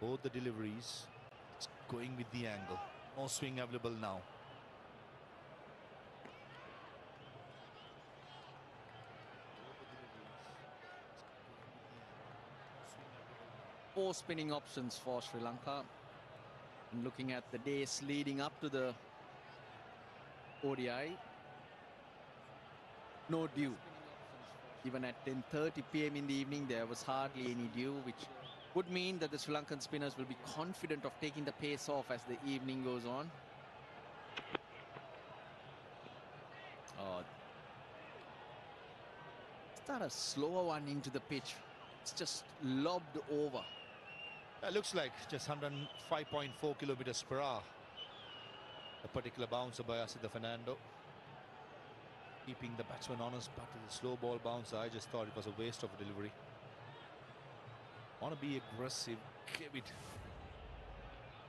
Both the deliveries, it's going with the angle. No swing available now. Four spinning options for Sri Lanka. And looking at the days leading up to the ODI, no dew. Even at 10:30 p.m. in the evening, there was hardly any dew, which would mean that the Sri Lankan spinners will be confident of taking the pace off as the evening goes on. Oh, it's not a slower one into the pitch. It's just lobbed over. That looks like just 105.4 kilometers per hour. A particular bouncer by Asita Fernando. Keeping the batsman honest, but with a slow ball bouncer, I just thought it was a waste of a delivery. Want to be aggressive, give it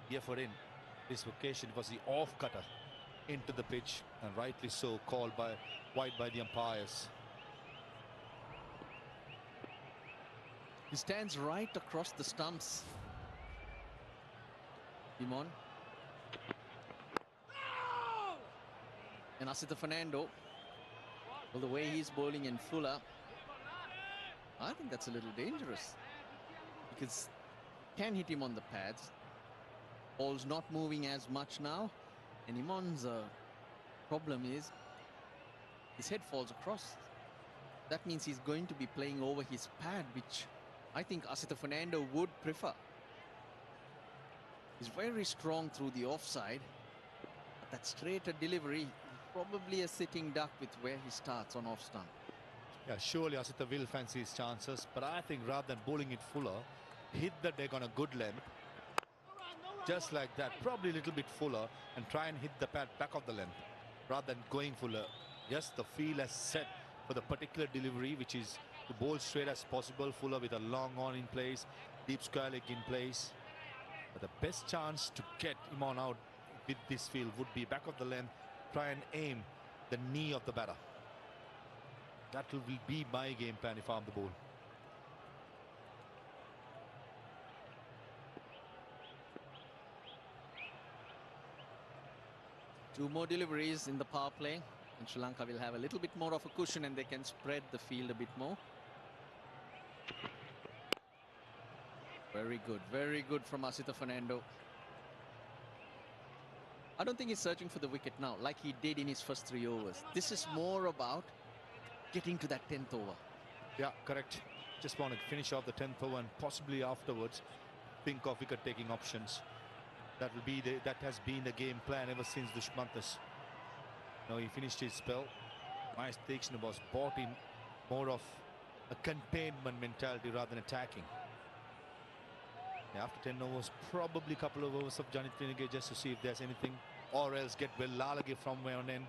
the effort in. This occasion, it was the off cutter into the pitch, and rightly so, called by wide by the umpires. He stands right across the stumps. Imon. And Asita Fernando, well, the way he's bowling and Fuller, I think that's a little dangerous, because can hit him on the pads. Ball's not moving as much now, and Imon's problem is his head falls across. That means he's going to be playing over his pad, which I think Asita Fernando would prefer. He's very strong through the offside, but that straighter delivery, probably a sitting duck with where he starts on off stump. Yeah, surely Asita will fancy his chances, but I think rather than bowling it fuller, hit the deck on a good length, just like that, probably a little bit fuller, and try and hit the pad back of the length, rather than going fuller. Yes, the field has set for the particular delivery, which is to bowl straight as possible, fuller with a long on in place, deep square leg in place. But the best chance to get him on out with this field would be back of the length, try and aim the knee of the batter. That will be my game plan if I'm the bowler. Two more deliveries in the power play, and Sri Lanka will have a little bit more of a cushion and they can spread the field a bit more. Very good from Asita Fernando. I don't think he's searching for the wicket now, like he did in his first 3 overs. This is more about getting to that 10th over. Yeah, correct. Just want to finish off the 10th over and possibly afterwards think of wicket-taking options. That has been the game plan ever since Dushmanthas. Now he finished his spell. Mahesh Theekshana was bought in more of a containment mentality rather than attacking. After 10 overs, probably a couple of overs of Janit Trinigate just to see if there's anything, or else get well Lalage from where on in.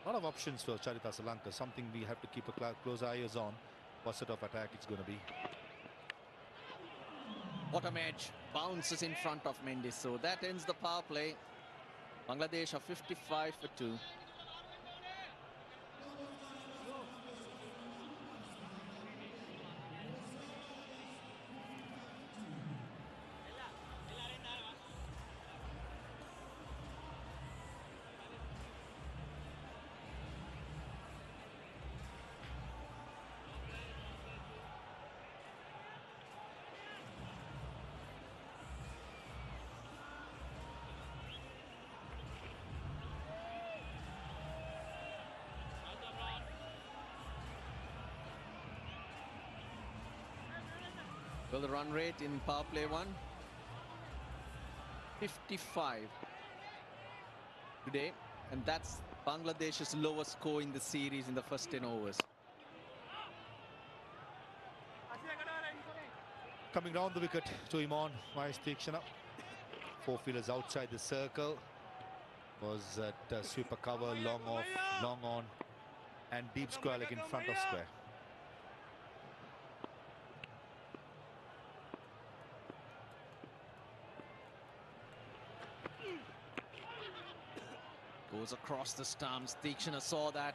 A lot of options for Charita Sri Lanka, something we have to keep a close eyes on. What sort of attack it's going to be. Bottom edge bounces in front of Mendes, so that ends the power play. Bangladesh are 55 for 2. Well, the run rate in power play 1, 55 today, and that's Bangladesh's lowest score in the series in the first 10 overs. Coming down the wicket to Imon, Mahesh Theekshana. 4 fielders outside the circle. Was at sweeper cover, long off, long on, and deep square leg in front of square. Goes across the stumps. Theekshana saw that.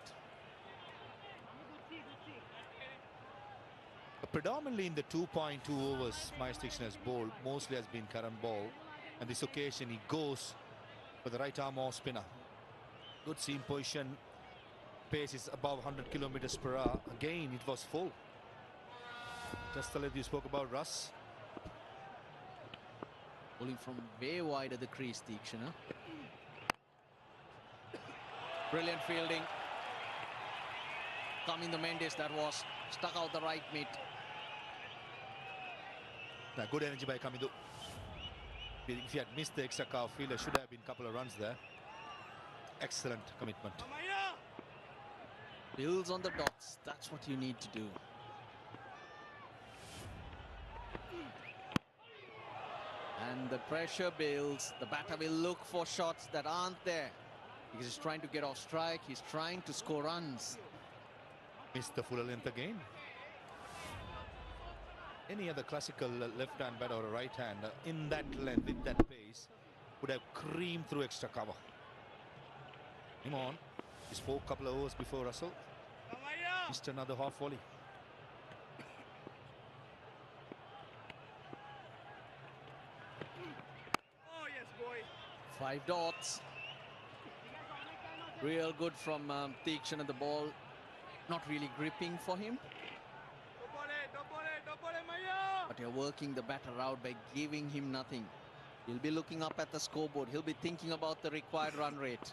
Predominantly in the 2.2 overs my station has bowled, mostly has been Karan ball. And this occasion he goes for the right arm off spinner. Good seam position. Pace is above 100 kilometers per hour. Again, it was full. Just the lead you spoke about, Russ. Bowling from way wide of the crease, Deekshana. Brilliant fielding. Coming the Mendes, that was stuck out the right mid. Now, good energy by Kamidu. If he had missed the extra cover field, there should have been a couple of runs there. Excellent commitment. Builds on the dots. That's what you need to do. And the pressure builds. The batter will look for shots that aren't there. Because he's trying to get off strike. He's trying to score runs. Missed the full length again. Any other classical left-hand batter or a right-hand in that length, in that pace, would have creamed through extra cover. Come on. He spoke a couple of overs before Russell. Missed another half volley. Oh, yes, boy. 5 dots. Real good from Deekshan at the ball. Not really gripping for him. But you're working the batter out by giving him nothing. He'll be looking up at the scoreboard. He'll be thinking about the required run rate.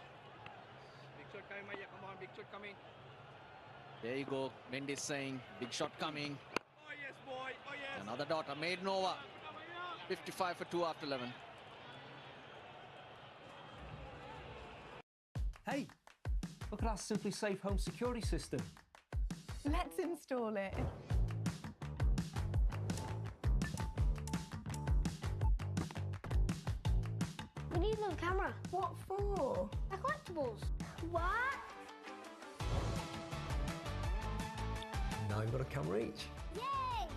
Big shot coming, Maya. Come on, big shot coming. There you go. Mendes saying, big shot coming. Oh, yes, boy. Oh, yes. Another dot, a maiden over. 55 for 2 after 11. Hey, look at our Simply Safe home security system. Let's install it. We need another camera. What for? They're collectibles. What? Now you've got a camera each. Yay!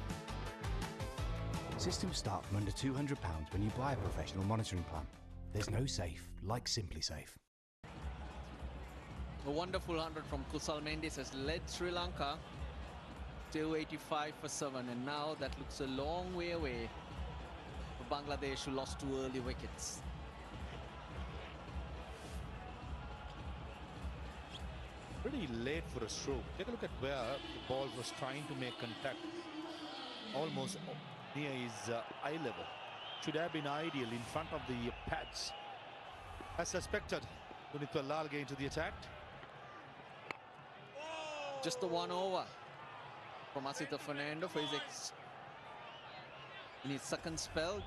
Systems start from under £200 when you buy a professional monitoring plan. There's no safe like Simply Safe. A wonderful 100 from Kusal Mendes has led Sri Lanka to 85 for 7, and now that looks a long way away for Bangladesh, who lost 2 early wickets. Pretty late for a stroke. Take a look at where the ball was trying to make contact. Almost near his eye level. Should have been ideal in front of the pads. As suspected, Dunitwa Lal getting to the attack. Just the 1 over from Asita Fernando for in his second spell.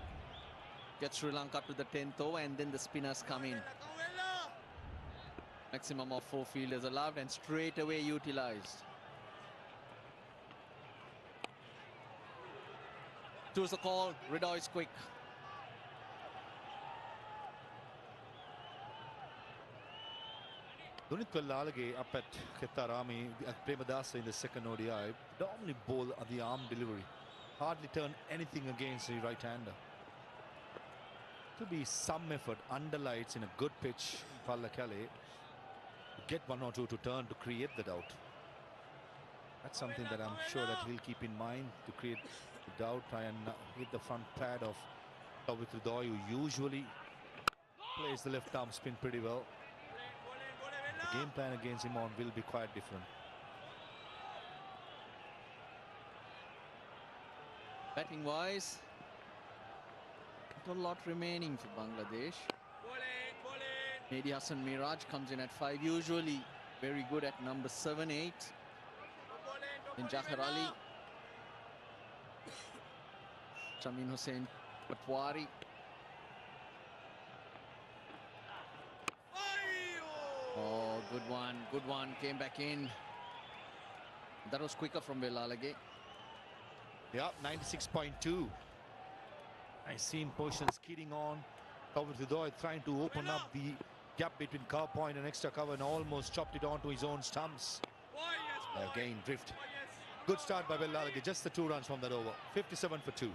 Gets Sri Lanka to the 10th over, and then the spinners come in. Maximum of 4 fielders allowed and straight away utilized. Choose the call. Rido is quick. Dunitwa Lalage up at Ketarami at Premadasa in the second ODI. Dominant ball at the arm delivery. Hardly turned anything against the right-hander. To be some effort, underlights in a good pitch, Pallakale. Get 1 or 2 to turn to create the doubt. That's something that I'm sure that he'll keep in mind to create the doubt. Try and hit the front pad of Tawit who usually plays the left arm spin pretty well. The game plan against him on will be quite different. Batting wise, not a lot remaining for Bangladesh. Mehdi Hassan Miraj comes in at 5, usually very good at number 7, 8. Then Jahar Ali, Shamin Hussain Patwari. Oh, good one, came back in. That was quicker from Velalage. Yeah, 96.2. I see him position skidding on. Tawit trying to open up the gap between cover point and extra cover and almost chopped it onto his own stumps. Again, drift. Good start by Velalage, just the 2 runs from that over. 57 for 2.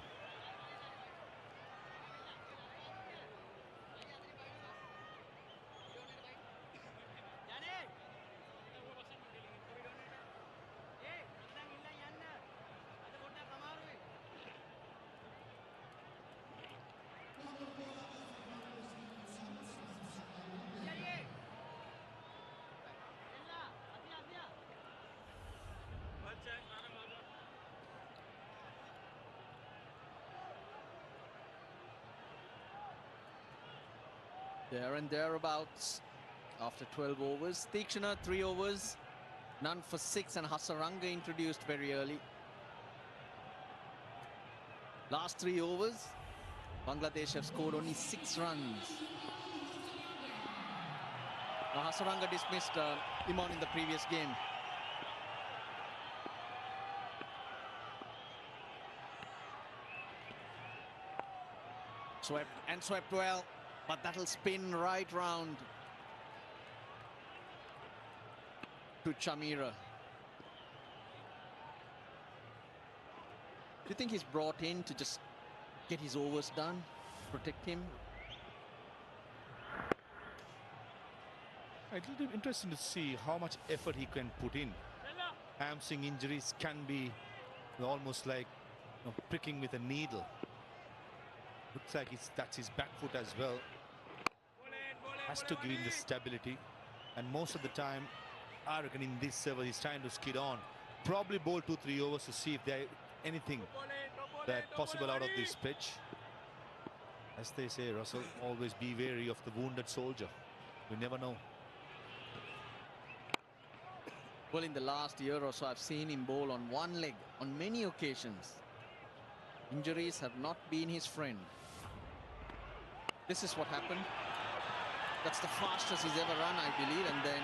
There and thereabouts after 12 overs. Tikshana 3 overs, none for 6, and Hasaranga introduced very early. Last 3 overs, Bangladesh have scored only 6 runs. Now Hasaranga dismissed Imon in the previous game. Swept and swept well, but that'll spin right round to Chamira. Do you think he's brought in to just get his overs done, protect him? It will be interesting to see how much effort he can put in. Hamstring injuries can be almost like pricking with a needle. Looks like that's his back foot as well. Has to give him the stability, and most of the time I reckon in this server he's trying to skid on, probably bowl 2-3 overs to see if there anything that possible out of this pitch. As they say, Russell, always be wary of the wounded soldier. You never know. Well, in the last year or so, I've seen him bowl on one leg on many occasions. Injuries have not been his friend. This is what happened. That's the fastest he's ever run, I believe, and then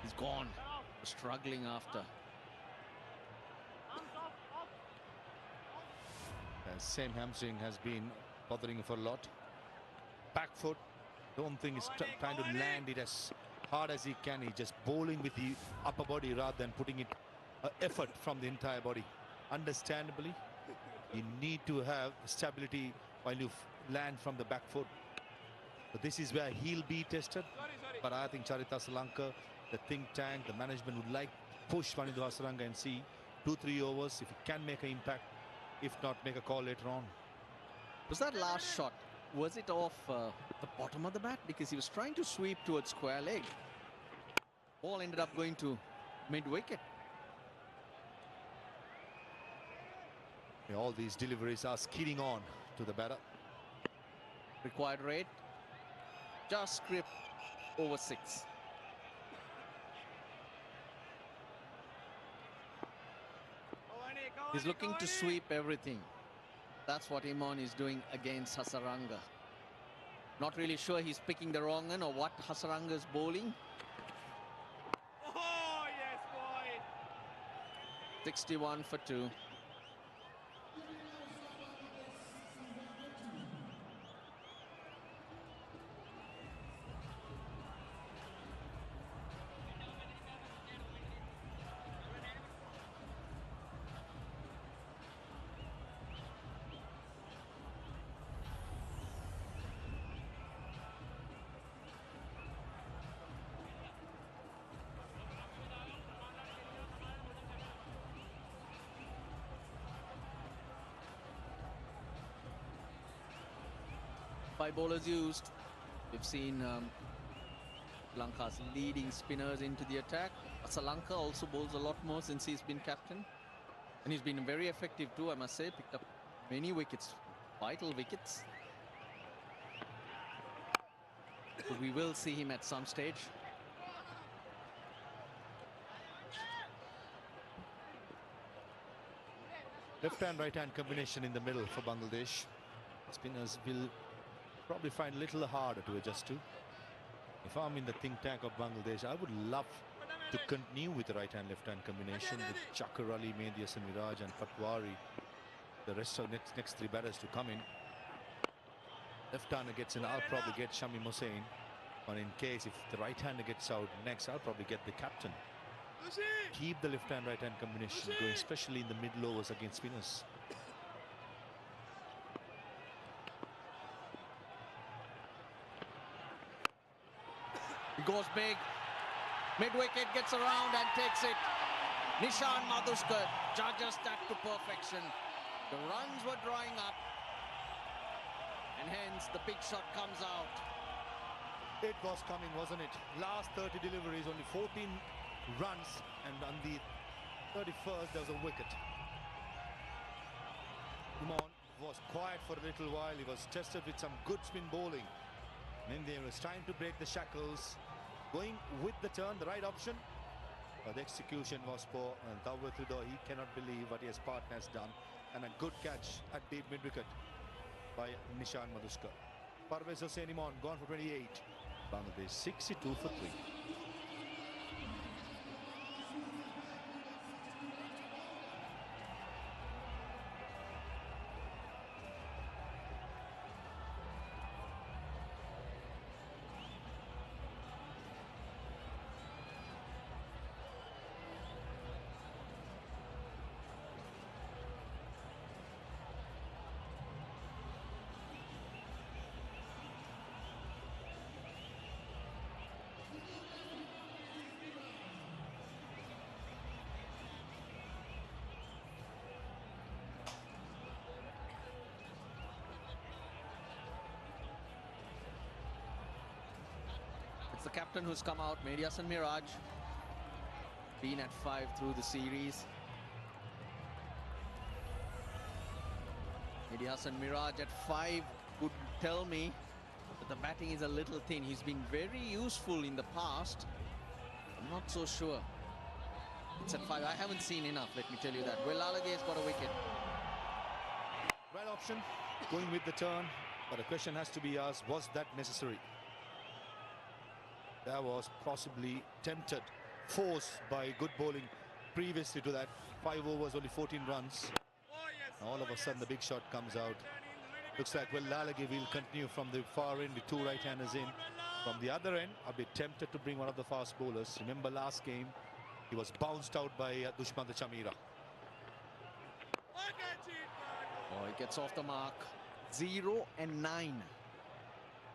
he's gone. Struggling after. Same hamstring has been bothering him for a lot. Back foot, don't think he's trying to land it as hard as he can. He's just bowling with the upper body rather than putting it effort from the entire body. Understandably, you need to have stability while you land from the back foot. But this is where he'll be tested. But I think Charita Lanka, the think tank, the management would like push Vanidhu Hasaranga and see 2-3 overs if he can make an impact. If not, make a call later on. Was that last shot, was it off the bottom of the bat? Because he was trying to sweep towards square leg. Ball ended up going to mid-wicket. Yeah, all these deliveries are skidding on to the batter. Required rate, just script over 6. He's looking to sweep everything. That's what Imon is doing against Hasaranga. Not really sure he's picking the wrong one or what Hasaranga's bowling. Oh, yes, boy. 61 for 2. Five bowlers used. We've seen Lanka's leading spinners into the attack. Lanka also bowls a lot more since he's been captain. And he's been very effective too, I must say. Picked up many wickets, vital wickets. So we will see him at some stage. Left-hand, right-hand combination in the middle for Bangladesh. Spinners will probably find a little harder to adjust to. If I'm in the think tank of Bangladesh, I would love to continue with the right-hand, left-hand combination with Chakar Ali, Mehdi Hasan Miraj and Patwari. The rest of next 3 batters to come in. Left-hander gets in, I'll probably get Shamim Hussain. But in case if the right-hander gets out next, I'll probably get the captain. Keep the left-hand, right-hand combination going, especially in the middle overs against spinners. He goes big. Mid-wicket, gets around and takes it. Nishan Madhuskar judges that to perfection. The runs were drying up. And hence the big shot comes out. It was coming, wasn't it? Last 30 deliveries, only 14 runs, and on the 31st there was a wicket. Imon was quiet for a little while. He was tested with some good spin bowling. And then he was trying to break the shackles, going with the turn, the right option. But the execution was poor, and Tawathudo, he cannot believe what his partner has done. And a good catch at deep mid-wicket by Nishan Madhuskar. Parvez Hossain Imon gone for 28. Bangladesh 62 for 3. It's the captain who's come out, Mehdi Hasan Miraj. Been at 5 through the series. Mehdi Hasan Miraj at 5 would tell me that the batting is a little thin. He's been very useful in the past. I'm not so sure. It's at 5. I haven't seen enough, let me tell you that. Well, Lalagay's got a wicket. Right option, going with the turn. But the question has to be asked, was that necessary? That was possibly tempted, forced by good bowling previously to that. 5 overs, only 14 runs. And all of a sudden, the big shot comes out. Looks like, well, Lalagay will continue from the far end with 2 right-handers in. From the other end, a bit tempted to bring one of the fast bowlers. Remember last game, he was bounced out by Dushmantha Chameera. Oh, he gets off the mark. 0 and 9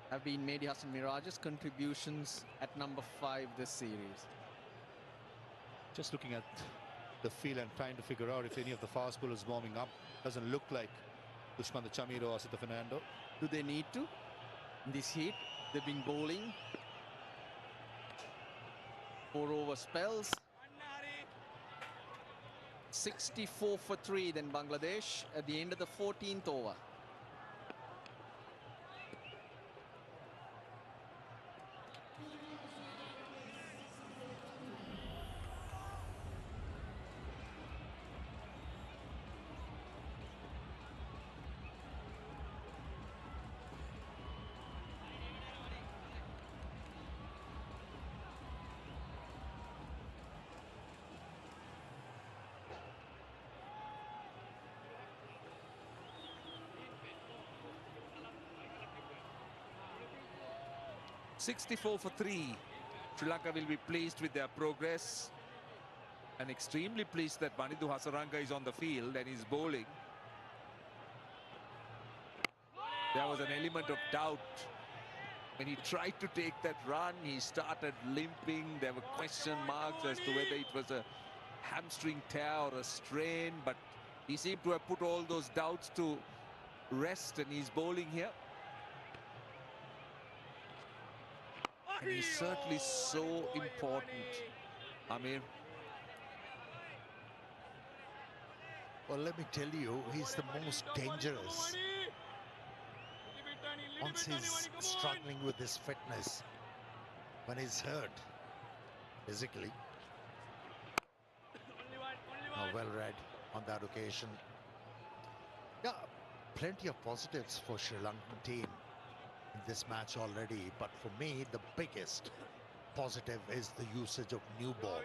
have been Mehdi Hasan Miraj's contributions at number 5 this series. Just looking at the field and trying to figure out if any of the fast bowlers warming up. Doesn't look like Dushmantha Chameera or Asitha Fernando. Do they need to? In this heat, they've been bowling 4 over spells. 64 for 3 then Bangladesh at the end of the 14th over. $64 for 3. Sri Lanka will be pleased with their progress and extremely pleased that Banidhu Hasaranga is on the field and is bowling. There was an element of doubt when he tried to take that run. He started limping. There were question marks as to whether it was a hamstring tear or a strain, but he seemed to have put all those doubts to rest, and he's bowling here. And he's certainly so important, Amir. Well, let me tell you, he's the most dangerous once he's struggling with his fitness. When he's hurt physically. Well read on that occasion. Yeah, plenty of positives for Sri Lankan team in this match already, but for me the biggest positive is the usage of new ball.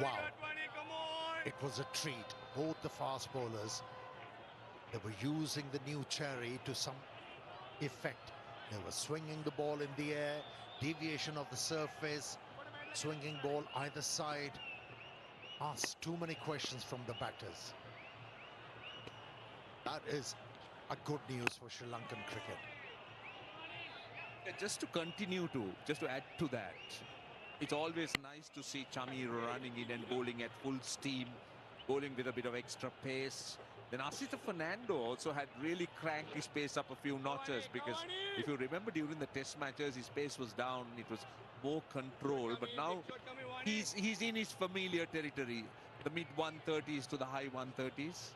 Wow, it was a treat. Both the fast bowlers, they were using the new cherry to some effect. They were swinging the ball in the air, deviation of the surface, swinging ball either side. Asked too many questions from the batters. That is a good news for Sri Lankan cricket. Just to add to that, it's always nice to see Chameera running in and bowling at full steam, bowling with a bit of extra pace. Then Asitha Fernando also had really cranked his pace up a few notches, because if you remember during the test matches, his pace was down, it was more control, but now he's in his familiar territory, the mid 130s to the high 130s.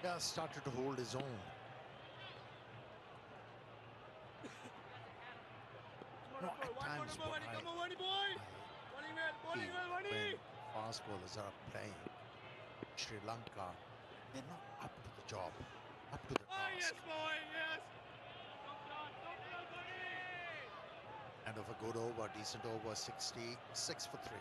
Yeah, started to hold his own. No, at times what I feel when fast bowlers are playing Sri Lanka, they're not up to the job, up to the task. boy, yes. End of a good over, decent over, 66 for 3.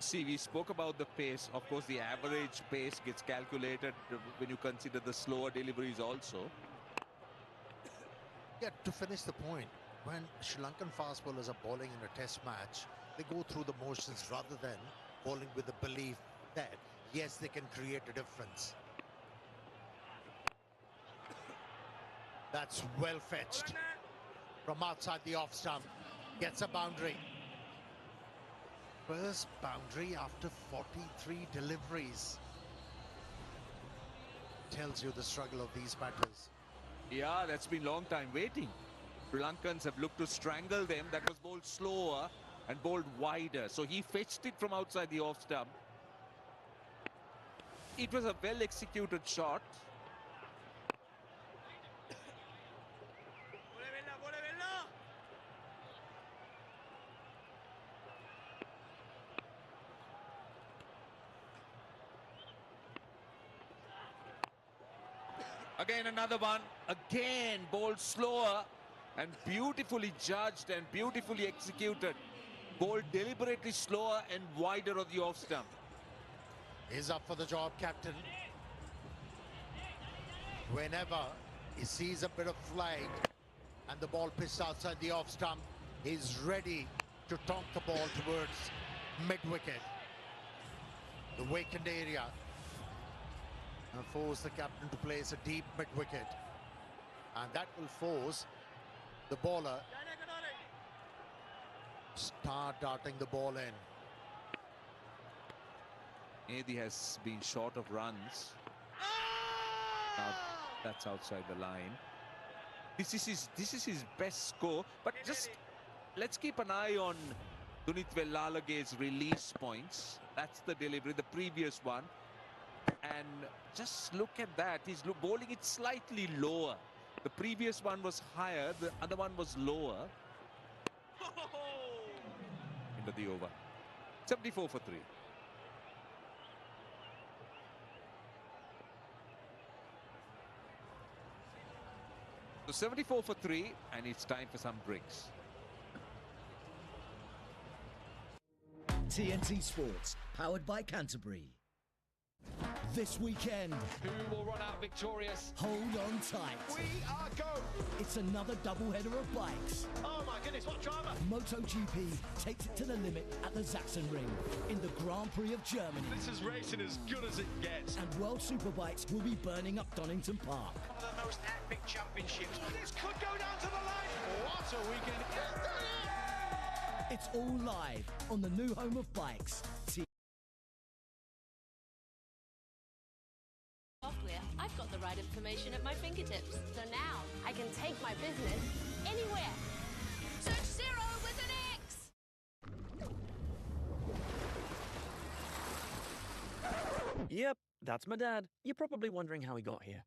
See, we spoke about the pace. Of course, the average pace gets calculated when you consider the slower deliveries also. Yeah, to finish the point, when Sri Lankan fast bowlers are bowling in a test match, they go through the motions rather than bowling with the belief that, yes, they can create a difference. That's well fetched. From outside the off stump, gets a boundary. First boundary after 43 deliveries. Tells you the struggle of these batters. Yeah, that's been long time waiting. Sri Lankans have looked to strangle them. That was bowled slower and bowled wider. So he fetched it from outside the off stump. It was a well executed shot. Again, another one. Again, bowled slower and beautifully judged and beautifully executed. Bowled deliberately slower and wider on the off stump. He's up for the job, captain. Whenever he sees a bit of flight and the ball pitched outside the off stump, he's ready to tonk the ball towards mid-wicket. The vacant area. And force the captain to place a deep mid-wicket. And that will force the bowler start darting the ball in. Mehdi has been short of runs. Now that's outside the line. This is his best score. But just let's keep an eye on Dunit Vellalaga's release points. That's the delivery, the previous one. And just look at that. He's bowling it slightly lower. The previous one was higher. The other one was lower. Into the over. 74 for 3. So 74 for 3, and it's time for some drinks. TNT Sports, powered by Canterbury. This weekend, who will run out victorious? Hold on tight. We are go. It's another doubleheader of bikes. Oh my goodness, what drama! MotoGP takes it to the limit at the Sachsenring in the Grand Prix of Germany. This is racing as good as it gets. And World Superbikes will be burning up Donington Park. One of the most epic championships. This could go down to the line. What a weekend. It's all live on the new home of bikes. Software, I've got the right information at my fingertips. So now I can take my business anywhere. Search Zero with an X! Yep, that's my dad. You're probably wondering how he got here.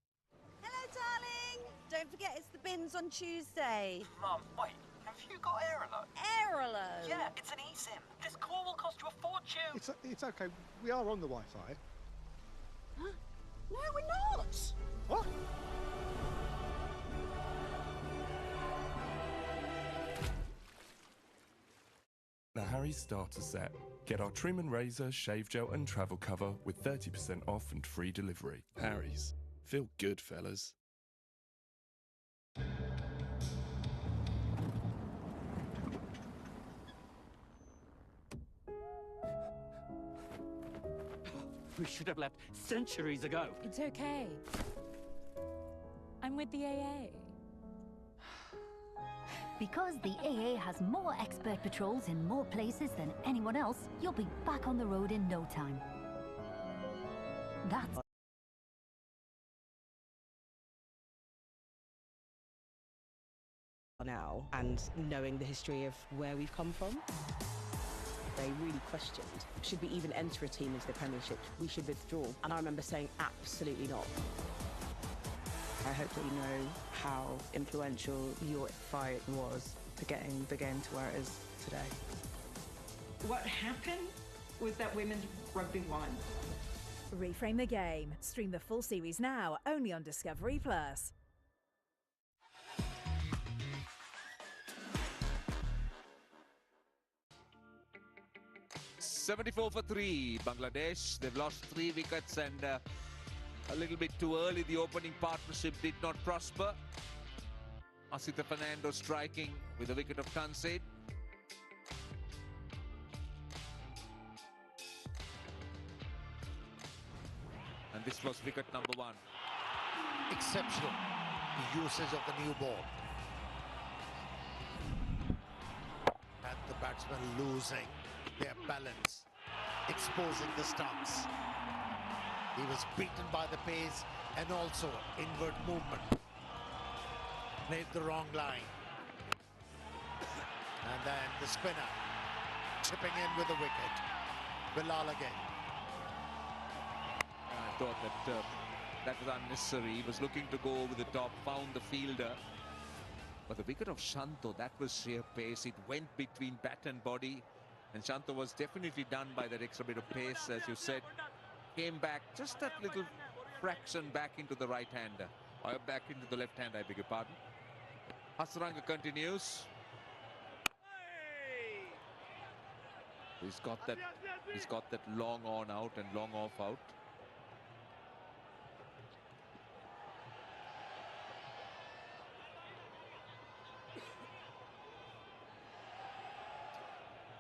Hello, darling. Don't forget it's the bins on Tuesday. Mum, wait. Have you got Airalo? Airalo? Yeah, it's an eSIM. This call will cost you a fortune. It's okay. We are on the Wi-Fi. Huh? No, we're not. What? The Harry's starter set. Get our trim and razor, shave gel and travel cover with 30% off and free delivery. Harry's. Feel good, fellas. We should have left centuries ago. It's okay. I'm with the AA. Because the AA has more expert patrols in more places than anyone else, you'll be back on the road in no time. That's now, and knowing the history of where we've come from, they really questioned, should we even enter a team into the Premiership? We should withdraw. And I remember saying, absolutely not. I hope that you know how influential your fight was to getting the game to where it is today. What happened was that women's rugby won. Reframe the game. Stream the full series now, only on Discovery Plus. .74 for 3, Bangladesh. They've lost 3 wickets and a little bit too early. The opening partnership did not prosper. Asita Fernando striking with a wicket of Tanseed. And this was wicket number 1. Exceptional usage of the new ball. And the batsmen losing their balance, exposing the stumps. He was beaten by the pace and also inward movement. Played the wrong line. And then the spinner chipping in with the wicket. Bilal again. I thought that that was unnecessary. He was looking to go over the top, found the fielder. But the wicket of Shanto, that was sheer pace. It went between bat and body. And Shanto was definitely done by that extra bit of pace, as you said. Came back just that little fraction back into the right-hander. Or back into the left-hander, I beg your pardon. Hasaranga continues. He's got that long on out and long off out.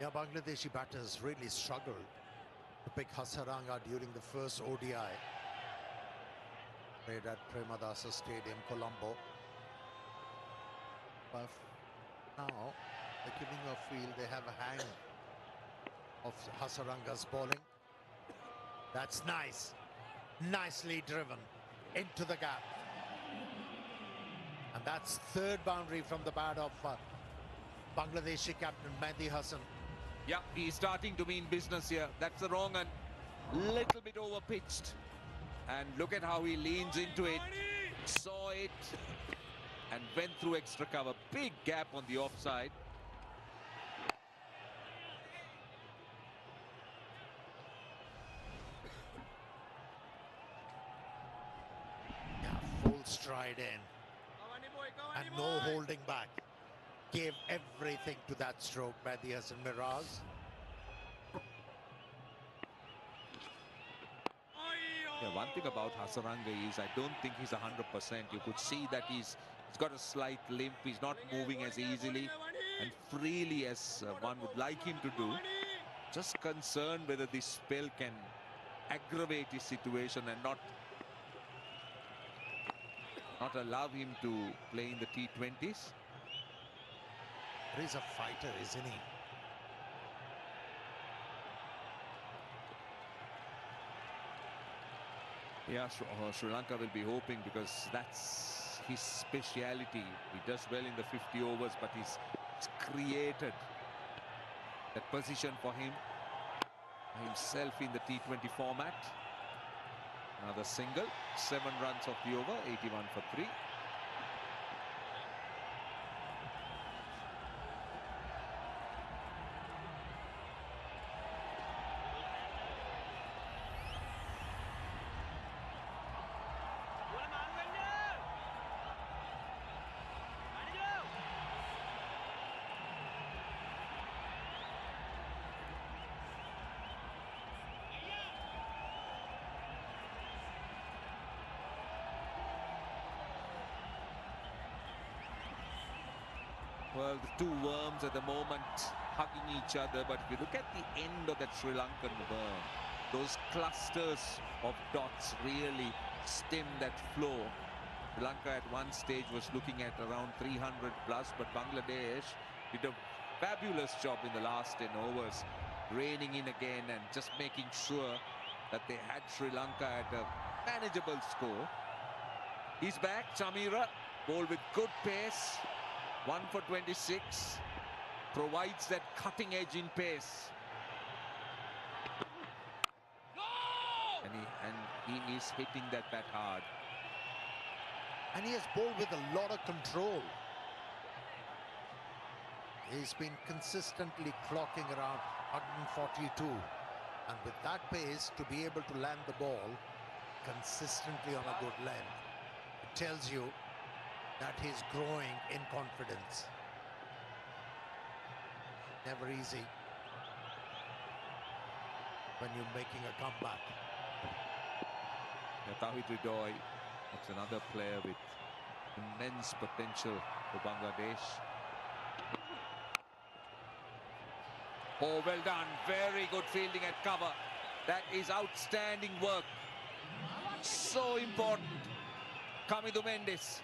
Yeah, Bangladeshi batters really struggled to pick Hasaranga during the first ODI. Played at Premadasa Stadium, Colombo. But now, they're giving a feel they have a hang of Hasaranga's bowling. That's nice. Nicely driven into the gap. And that's third boundary from the bat of Bangladeshi captain Mehdi Hassan. Yeah, he's starting to mean business here. That's the wrong and little bit over pitched. And look at how he leans into it, saw it, and went through extra cover. Big gap on the offside. Yeah, full stride in. And no holding back. Gave everything to that stroke by the Hassan Miraz. Yeah, one thing about Hasaranga is I don't think he's 100%. You could see that he's got a slight limp. He's not moving as easily and freely as one would like him to do. Just concerned whether this spell can aggravate his situation and not allow him to play in the T20s. He's a fighter, isn't he? Yeah, Sri Lanka will be hoping, because that's his speciality. He does well in the 50 overs, but he's created that position for himself in the T20 format. Another single, 7 runs off the over, 81 for 3. Well, the two worms at the moment hugging each other, but if you look at the end of that Sri Lankan worm, those clusters of dots really stem that flow. Sri Lanka at one stage was looking at around 300 plus, but Bangladesh did a fabulous job in the last 10 overs, reining in again and just making sure that they had Sri Lanka at a manageable score. He's back, Chamira, ball with good pace, 1 for 26, provides that cutting edge in pace. And he is hitting that bat hard. And he has bowled with a lot of control. He's been consistently clocking around 142. And with that pace, to be able to land the ball consistently on a good length, it tells you that he's growing in confidence. Never easy when you're making a comeback. Tawhid Ridoy, that's another player with immense potential for Bangladesh. Oh, well done. Very good fielding at cover. That is outstanding work. So important. Kamidu Mendes.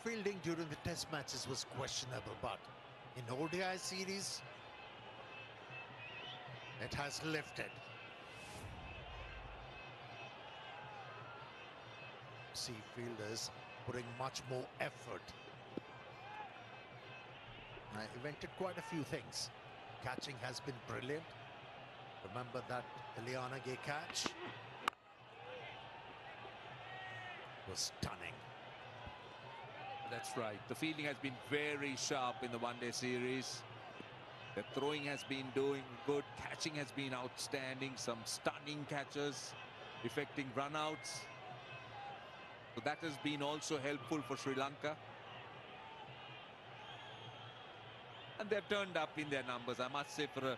Fielding during the test matches was questionable, but in ODI series, it has lifted. See fielders putting much more effort. Invented quite a few things. Catching has been brilliant. Remember that Eliana Gay catch? Was stunning. That's right. The fielding has been very sharp in the one-day series. The throwing has been doing good. Catching has been outstanding. Some stunning catches, effecting runouts. So that has been also helpful for Sri Lanka. And they've turned up in their numbers. I must say, for a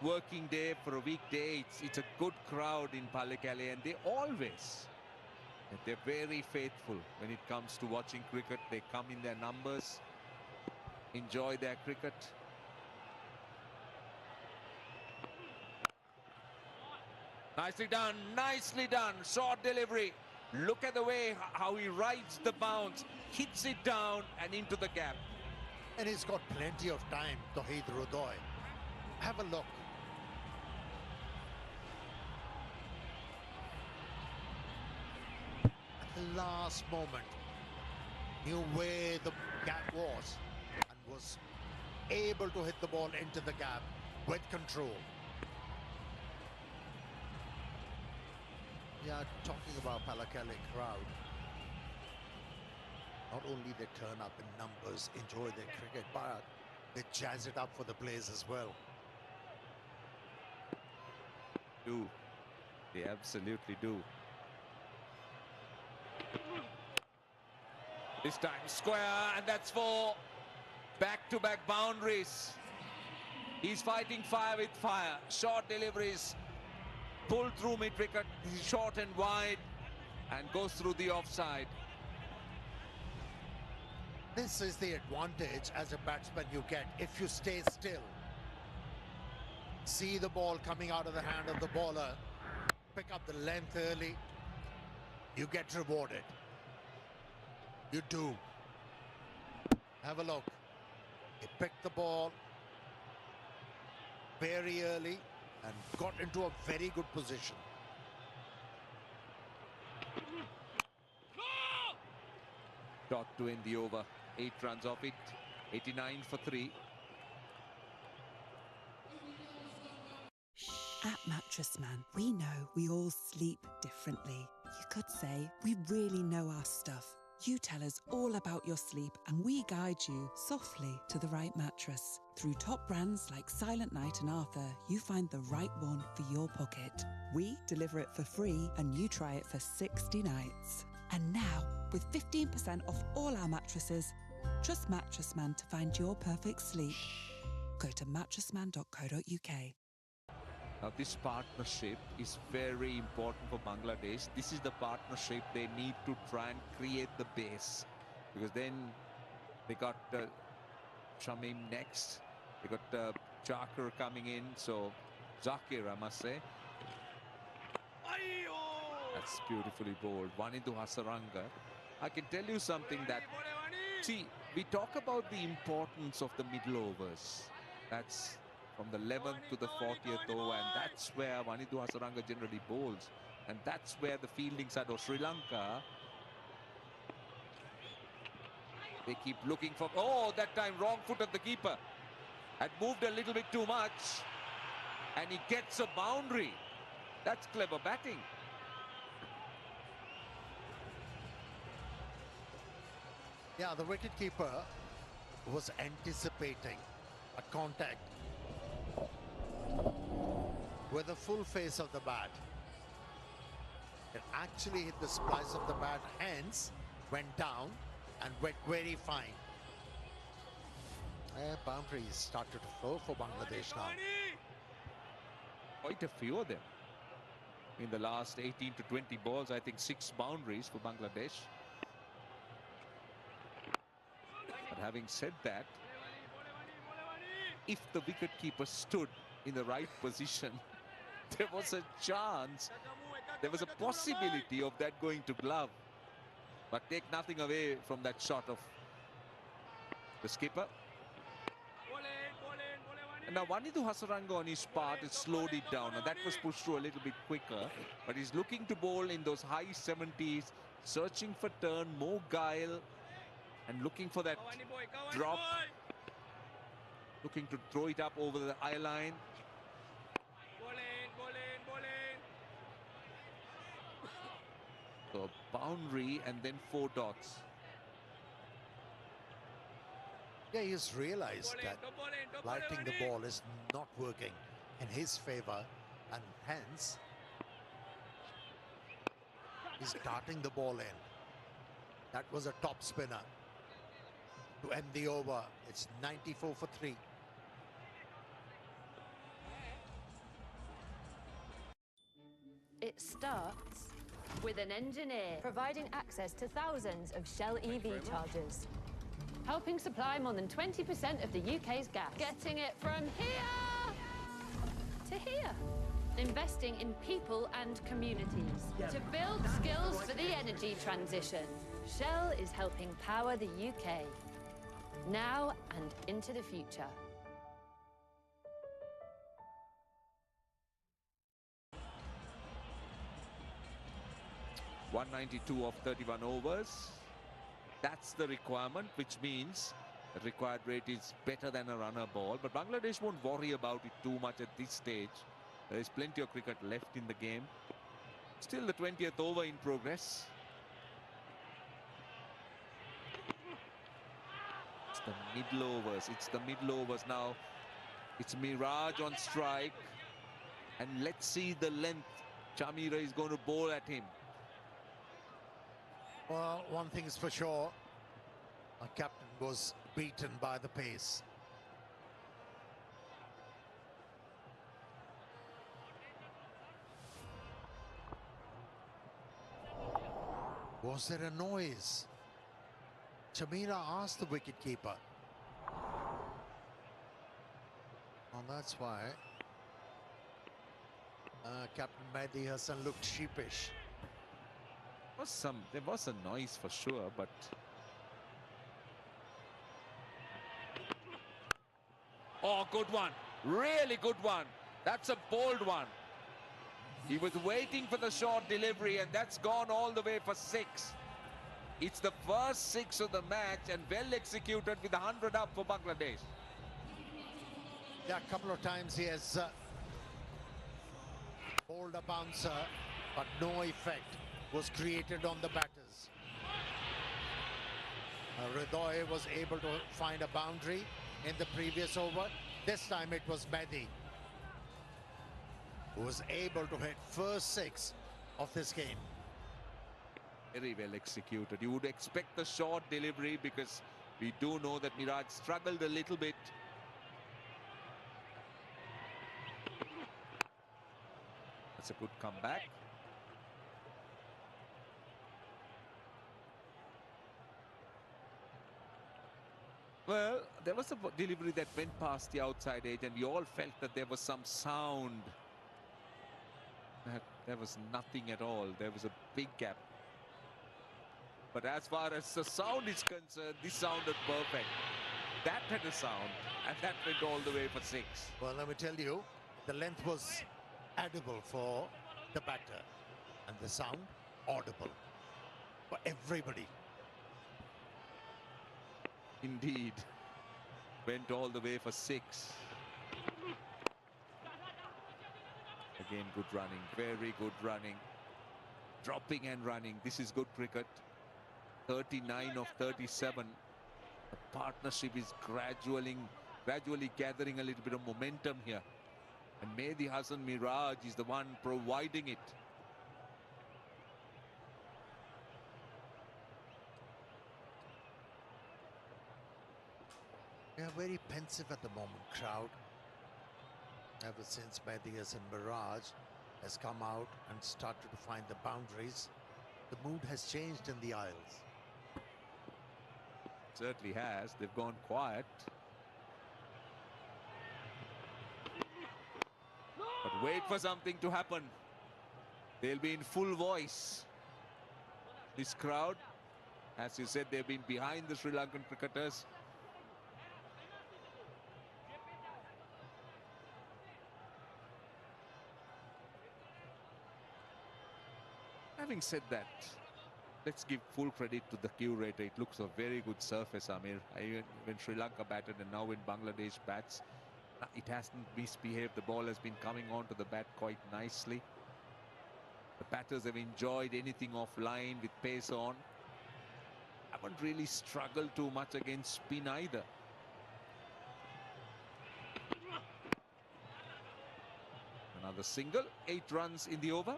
working day, for a weekday, it's a good crowd in Pallekele, and they always... they're very faithful when it comes to watching cricket. They come in their numbers, enjoy their cricket. Nicely done, nicely done. Short delivery. Look at the way how he rides the bounce, hits it down and into the gap. And he's got plenty of time, Tawhid Ridoy. Have a look. The last moment, knew where the gap was and was able to hit the ball into the gap with control. Yeah, talking about Pallekele crowd, not only they turn up in numbers, enjoy their cricket, but they jazz it up for the players as well. Do. They absolutely do. This time square, and that's for back-to-back boundaries. He's fighting fire with fire. Short deliveries, pull through mid-wicket, short and wide, and goes through the offside. This is the advantage as a batsman you get if you stay still. See the ball coming out of the hand of the bowler, pick up the length early, you get rewarded. You do. Have a look. He picked the ball very early and got into a very good position. Dot to end the over. 8 runs off it. 89 for 3. At Mattress Man, we know we all sleep differently. You could say we really know our stuff. You tell us all about your sleep and we guide you softly to the right mattress. Through top brands like Silent Night and Arthur, you find the right one for your pocket. We deliver it for free and you try it for 60 nights. And now, with 15% off all our mattresses, trust Mattress Man to find your perfect sleep. Go to mattressman.co.uk. Now this partnership is very important for Bangladesh. This is the partnership they need to try and create the base. Because then They got Shamim next. They got Chakra coming in. So Zakir, I must say. That's beautifully bowled. One into Hasaranga. I can tell you something that, see, we talk about the importance of the middle overs. That's from the 11th to the 40th over, and that's where Vanidu Hasaranga generally bowls. And that's where the fielding side of Sri Lanka, they keep looking for, oh, that time wrong foot of the keeper. Had moved a little bit too much, and he gets a boundary. That's clever batting. Yeah, the wicketkeeper was anticipating a contact with the full face of the bat. It actually hit the splice of the bat, hence went down and went very fine. Boundaries started to flow for Bangladesh now. Quite a few of them. In the last 18 to 20 balls, I think 6 boundaries for Bangladesh. But having said that, if the wicketkeeper stood in the right position, there was a chance, there was a possibility of that going to glove. But take nothing away from that shot of the skipper. And now Vanidu Hasaranga on his part has slowed it down, and that was pushed through a little bit quicker. But he's looking to bowl in those high 70s, searching for turn, more guile, and looking for that drop. Looking to throw it up over the eye line. So a boundary and then 4 dots. Yeah, he's realized that lighting the ball is not working in his favor, and hence he's darting the ball in. That was a top spinner to end the over. It's 94 for 3. It starts with an engineer providing access to thousands of Shell EV chargers, helping supply more than 20% of the UK's gas, getting it from here to here, investing in people and communities to build skills for the energy transition. Shell is helping power the UK, now and into the future. .192 of 31 overs. That's the requirement, which means the required rate is better than a runner ball. But Bangladesh won't worry about it too much at this stage. There is plenty of cricket left in the game. Still the 20th over in progress. It's the middle overs. It's the middle overs now. It's Miraj on strike. And let's see the length Chamira is going to bowl at him. Well, one thing is for sure, our captain was beaten by the pace. Was there a noise? Chamira asked the wicketkeeper. Well, that's why Captain Mehdi Hassan looked sheepish. There was a noise for sure, but oh, good one, really good one. That's a bold one. He was waiting for the short delivery, and that's gone all the way for 6. It's the first 6 of the match, and well executed with 100 up for Bangladesh. Yeah, a couple of times he has bowled a bouncer, but no effect was created on the batters. Hridoy was able to find a boundary in the previous over. This time it was Mehdi who was able to hit first 6 of this game. Very well executed. You would expect the short delivery because we do know that Miraj struggled a little bit. That's a good comeback. there was a delivery that went past the outside edge, and we all felt that there was some sound. There was nothing at all. There was a big gap. But as far as the sound is concerned, this sounded perfect. That had a sound, and that went all the way for 6. Well, let me tell you, the length was edible for the batter, and the sound audible for everybody. Indeed. Went all the way for 6. Again, good running, very good running. Dropping and running. This is good cricket. 39 of 37. The partnership is gradually gathering a little bit of momentum here. And Mehdi Hassan Miraj is the one providing it. They are very pensive at the moment, crowd. Ever since Mehdi Hassan Miraj has come out and started to find the boundaries, the mood has changed in the aisles. Certainly has. They've gone quiet. But wait for something to happen. They'll be in full voice. This crowd, as you said, they've been behind the Sri Lankan cricketers. Having said that, let's give full credit to the curator. It looks a very good surface, Amir. When Sri Lanka batted and now when Bangladesh bats, it hasn't misbehaved. The ball has been coming onto the bat quite nicely. The batters have enjoyed anything offline with pace on. Haven't really struggled too much against spin either. Another single, 8 runs in the over.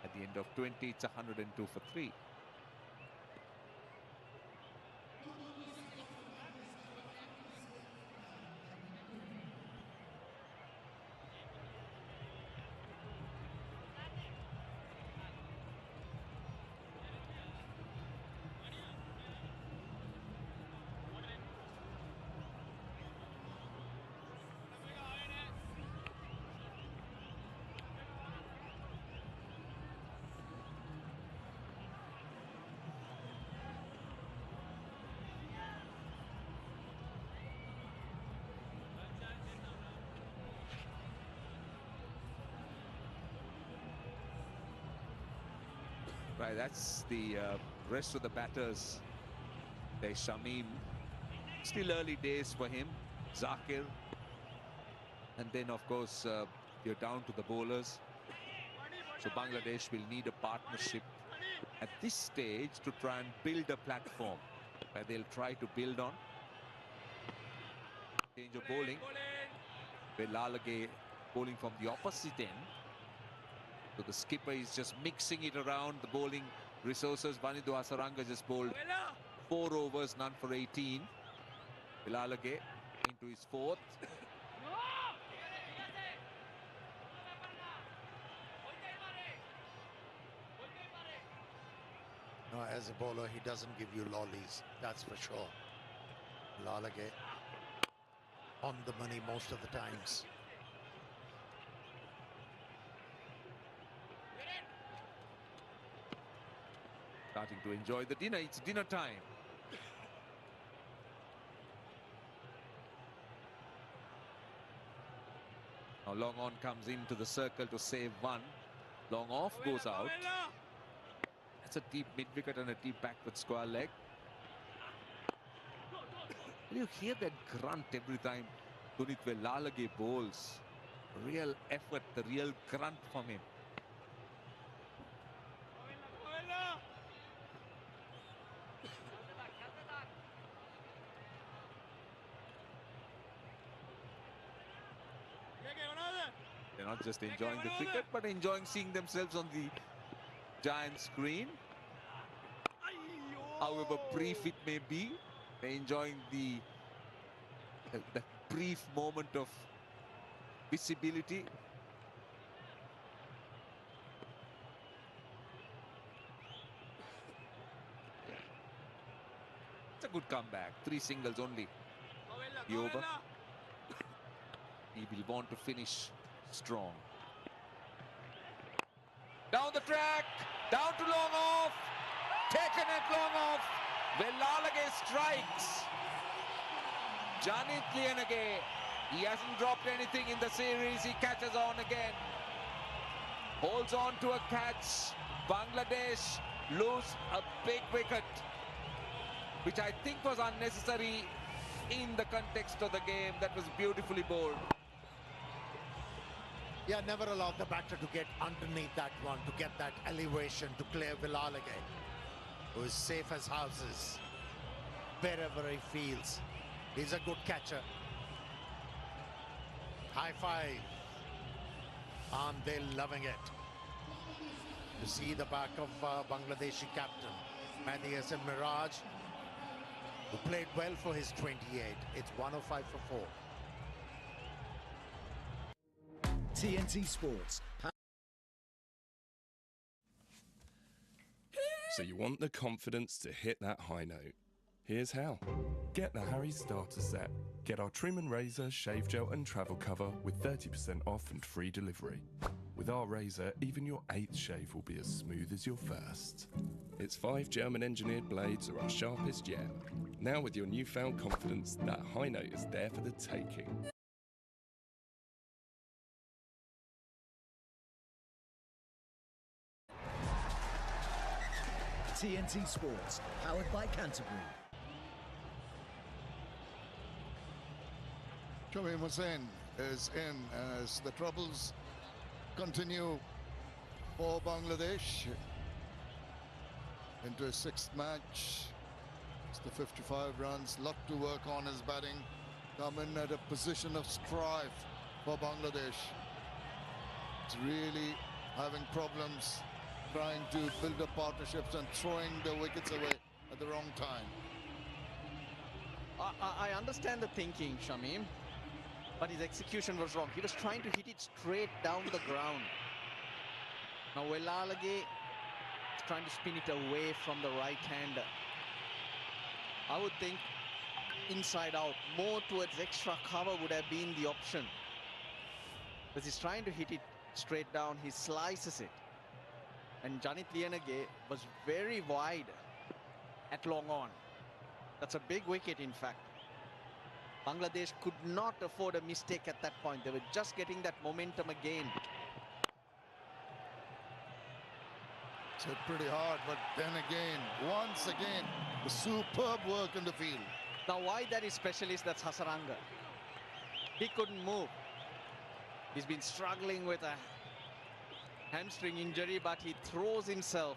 At the end of 20, it's 102 for 3. Right, that's the rest of the batters. There's Shamim. Still early days for him. Zakir. And then, of course, you're down to the bowlers. So Bangladesh will need a partnership at this stage to try and build a platform where they'll try to build on. Change of bowling. Where Lalage bowling from the opposite end. So the skipper is just mixing it around the bowling resources. Vanidu Hasaranga just bowled 4 overs, none for 18. Lalage into his 4th. No, as a bowler, he doesn't give you lollies, that's for sure. Lalage on the money most of the times. Starting to enjoy the dinner. It's dinner time. Now long on comes into the circle to save 1. Long off goes out. That's a deep mid-wicket and a deep backward square leg. You hear that grunt every time Dunitwe Lalage bowls. Real effort, the real grunt from him. They're not just enjoying the cricket, but enjoying seeing themselves on the giant screen. However brief it may be, they're enjoying the brief moment of visibility. good comeback. 3 singles only. Be over. He will want to finish strong. Down the track, down to long off, taken at long off. Velalage strikes. Janit Lienage, he hasn't dropped anything in the series. He catches on again. Holds on to a catch. Bangladesh lose a big wicket, which I think was unnecessary in the context of the game. That was beautifully bowled. Yeah, never allowed the batter to get underneath that one, to get that elevation, to clear Velalage, who is safe as houses wherever he feels. He's a good catcher. High five. Aren't they loving it? To see the back of Bangladeshi captain Mehdi Hasan Miraj, who played well for his 28. It's 105 for 4. TNT Sports. So you want the confidence to hit that high note. Here's how. Get the Harry Starter Set. Get our trim and razor, shave gel and travel cover with 30% off and free delivery. With our razor, even your 8th shave will be as smooth as your first. Its 5 German-engineered blades are our sharpest yet. Now with your newfound confidence, that high note is there for the taking. TNT Sports, powered by Canterbury. Shamim Hussain is in as the troubles continue for Bangladesh into his 6th match. It's the 55 runs, lot to work on his batting. Come in at a position of strife for Bangladesh. It's really having problems trying to build up partnerships and throwing the wickets away at the wrong time. I understand the thinking, Shamim, but his execution was wrong. He was trying to hit it straight down the ground. Now Velalage is trying to spin it away from the right-hander. I would think inside out, more towards extra cover would have been the option. Because he's trying to hit it straight down, he slices it. And Janit Lienage was very wide at long on. That's a big wicket, in fact. Bangladesh could not afford a mistake at that point. They were just getting that momentum again. It's hit pretty hard, but then again, once again, the superb work in the field. Now, why that is specialist, that's Hasaranga. He couldn't move. He's been struggling with a hamstring injury, but he throws himself.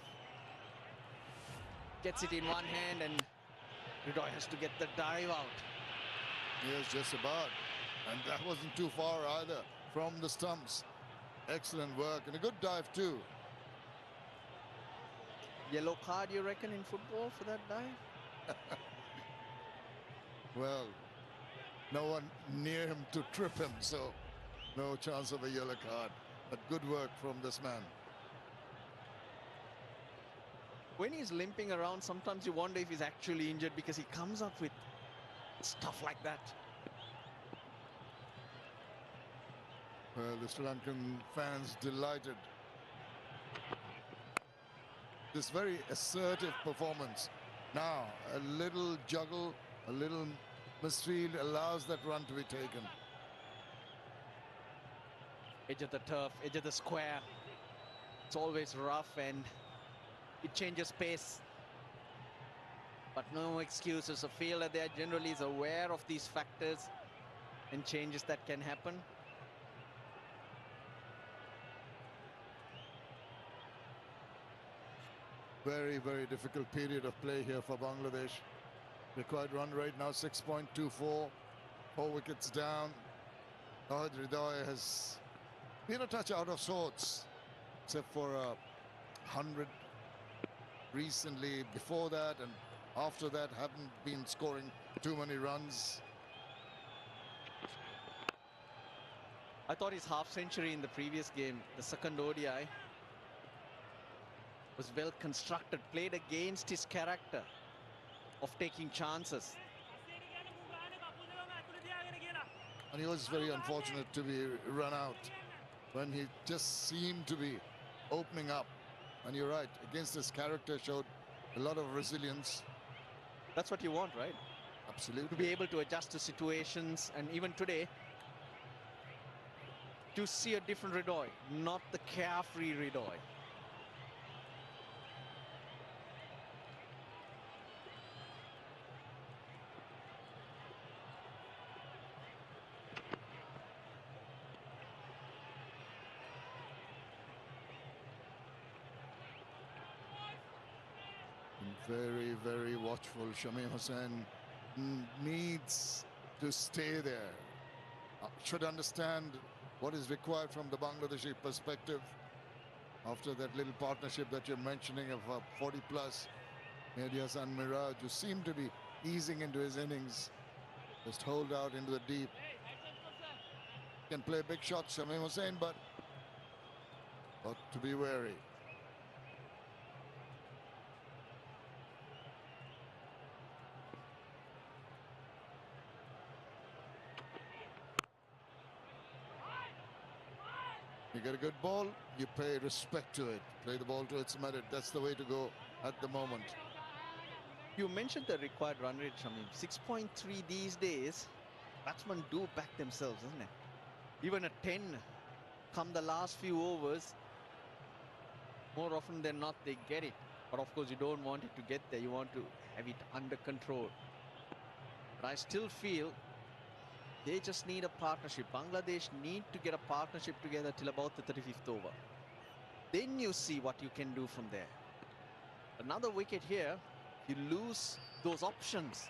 Gets it in one hand, and Udoy has to get the dive out. Yes, just about. And that wasn't too far either from the stumps. Excellent work and a good dive too. Yellow card, you reckon, in football for that dive? Well, no one near him to trip him, so no chance of a yellow card. But good work from this man. When he's limping around, sometimes you wonder if he's actually injured, because he comes up with stuff like that. Well, the Sri Lankan fans delighted. This very assertive performance. Now, a little juggle, a little misfield allows that run to be taken. Edge of the turf, edge of the square. It's always rough and it changes pace. But no excuses. A fielder there generally is aware of these factors and changes that can happen. Very, very difficult period of play here for Bangladesh. Required run rate now 6.24. 4 wickets down. Tawhid Hridoy has been a touch out of sorts, except for 100 recently. Before that and after that, haven't been scoring too many runs. I thought his half century in the previous game, the second ODI, was well constructed, played against his character. of taking chances. And he was very unfortunate to be run out when he just seemed to be opening up. And you're right, against his character, showed a lot of resilience. That's what you want, right? Absolutely. To be able to adjust to situations, and even today, to see a different Ridoy, not the carefree Ridoy. Very, very watchful. Shamim Hussain needs to stay there. Should understand what is required from the Bangladeshi perspective after that little partnership that you're mentioning of 40 plus. Mehdi Hassan Miraj, who seemed to be easing into his innings, just hold out into the deep. Can play big shots, Shamim Hussain, but got to be wary. You get a good ball, you pay respect to it. Play the ball to its merit. That's the way to go at the moment. You mentioned the required run rate, Shamim. 6.3 these days. Batsmen do back themselves, isn't it? Even a 10 come the last few overs. More often than not, they get it. But of course, you don't want it to get there. You want to have it under control. But I still feel they just need a partnership. Bangladesh need to get a partnership together till about the 35th over. Then you see what you can do from there. Another wicket here, you lose those options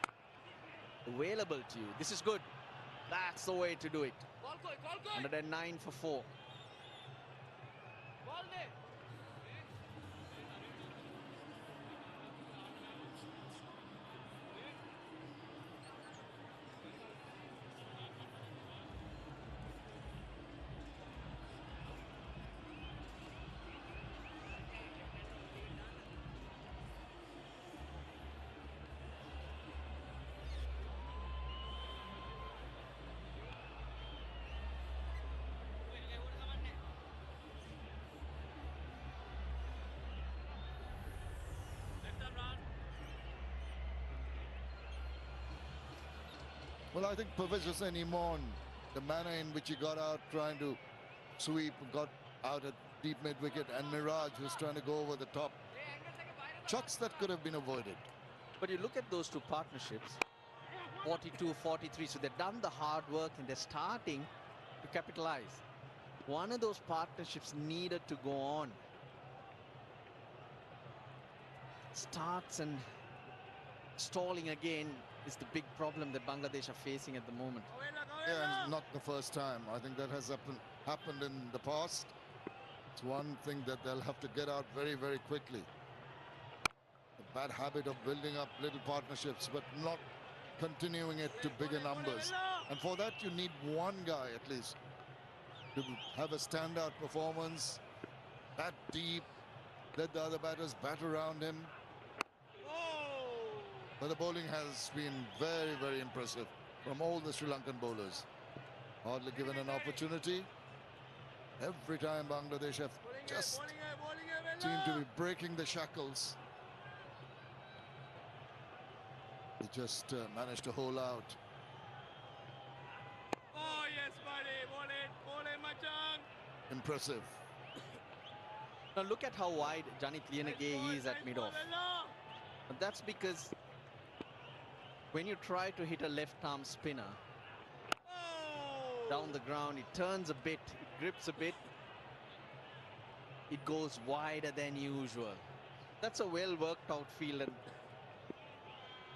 available to you. This is good. That's the way to do it. 109 for 4. Well, I think Professor Hussain Imon, the manner in which he got out trying to sweep, got out at deep mid-wicket, and Miraj was trying to go over the top. Shots that could have been avoided. But you look at those two partnerships, 42, 43, so they've done the hard work and they're starting to capitalize. One of those partnerships needed to go on. Starts and stalling again is the big problem that Bangladesh are facing at the moment. Yeah, and not the first time. I think that has happened in the past. It's one thing that they'll have to get out very, very quickly. A bad habit of building up little partnerships, but not continuing it to bigger numbers. And for that, you need one guy at least to have a standout performance, bat deep, let the other batters bat around him. But the bowling has been very, very impressive from all the Sri Lankan bowlers. Hardly given an opportunity. Every time Bangladesh have just seemed to be breaking the shackles. They just managed to hold out. Oh, yes, buddy. Ball it, Machang. Impressive. Now look at how wide Janit Lienege is at mid-off. But that's because when you try to hit a left-arm spinner down the ground, it turns a bit, it grips a bit, it goes wider than usual. That's a well-worked-out field, and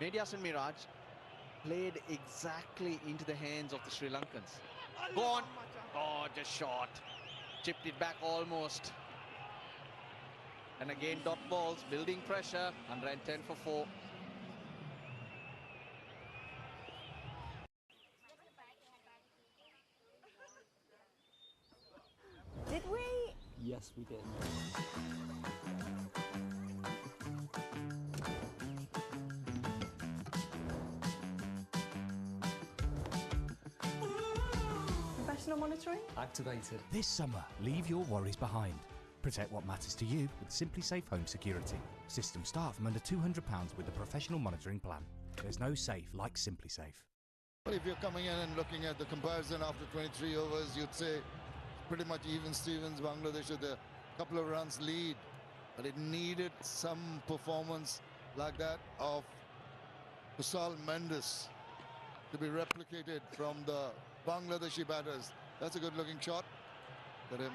Mehdi Hassan Miraj played exactly into the hands of the Sri Lankans. Go on! Oh, just short. Chipped it back almost. And again, dot balls, building pressure, 110 for 4. Did we? Yes, we did. professional monitoring? Activated. This summer, leave your worries behind. Protect what matters to you with Simply Safe Home Security. Systems start from under £200 with the professional monitoring plan. There's no safe like Simply Safe. Well, if you're coming in and looking at the comparison after 23 overs, you'd say pretty much even Stevens. Bangladesh with a couple of runs lead, but it needed some performance like that of Kusal Mendes to be replicated from the Bangladeshi batters. That's a good looking shot. Got him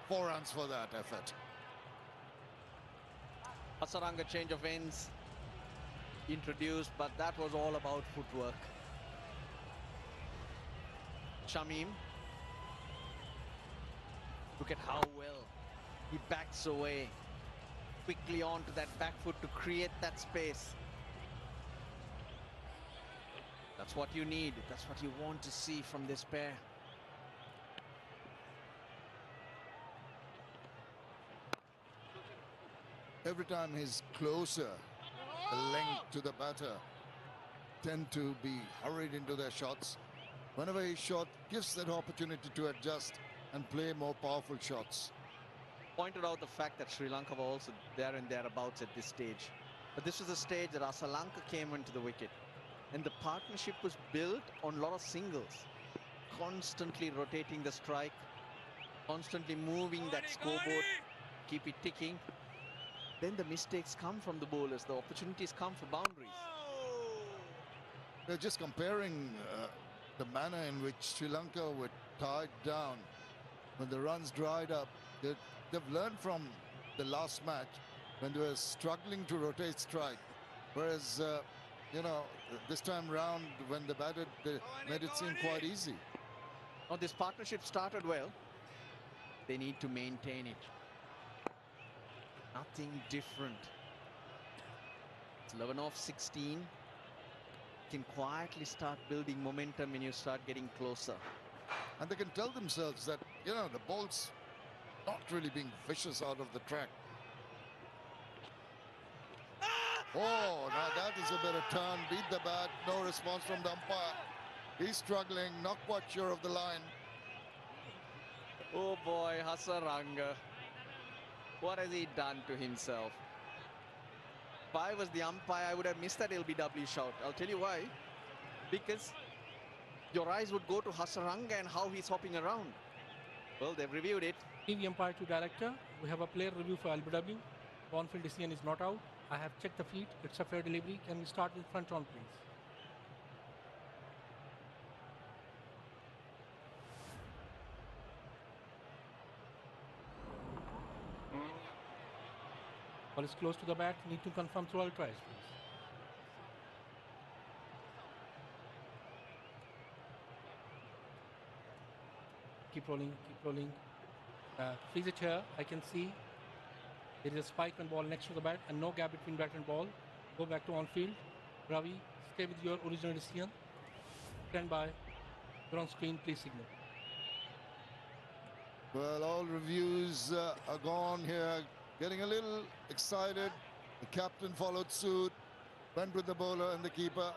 4 runs for that effort. Hasaranga change of ends introduced, but that was all about footwork. Shamim, look at how well he backs away quickly onto that back foot to create that space. That's what you need. That's what you want to see from this pair. Every time he's closer, the length to the batter tend to be hurried into their shots. Whenever he's shot, gives that opportunity to adjust and play more powerful shots. Pointed out the fact that Sri Lanka were also there and thereabouts at this stage. But this was a stage that Lanka came into the wicket. And the partnership was built on a lot of singles. Constantly rotating the strike. Constantly moving that scoreboard. Keep it ticking. Then the mistakes come from the bowlers. The opportunities come for boundaries. They're just comparing the manner in which Sri Lanka were tied down when the runs dried up. They've learned from the last match when they were struggling to rotate strike. Whereas, you know, this time round when they batted, they made it seem quite easy. Now this partnership started well. They need to maintain it. Nothing different. It's 11 off 16. You can quietly start building momentum when you start getting closer. And they can tell themselves that, you know, the ball's not really being vicious out of the track. Oh, now that is a better turn. Beat the bat. No response from the umpire. He's struggling. Not quite sure of the line. Oh boy, Hasaranga. What has he done to himself? If I was the umpire, I would have missed that LBW shout. I'll tell you why. Because your eyes would go to Hasaranga and how he's hopping around. Well, they've reviewed it. TV umpire to director. We have a player review for LBW. On-field decision is not out. I have checked the feet. It's a fair delivery. Can we start with front on, please? Ball is close to the bat. Need to confirm through all tries, please. Keep rolling, keep rolling. Freeze it here. I can see there is a spike on ball next to the bat and no gap between bat and ball. Go back to on-field. Ravi, stay with your original decision. Stand by. You're on screen, please signal. Well, all reviews are gone here. Getting a little excited. The captain followed suit. Went with the bowler and the keeper.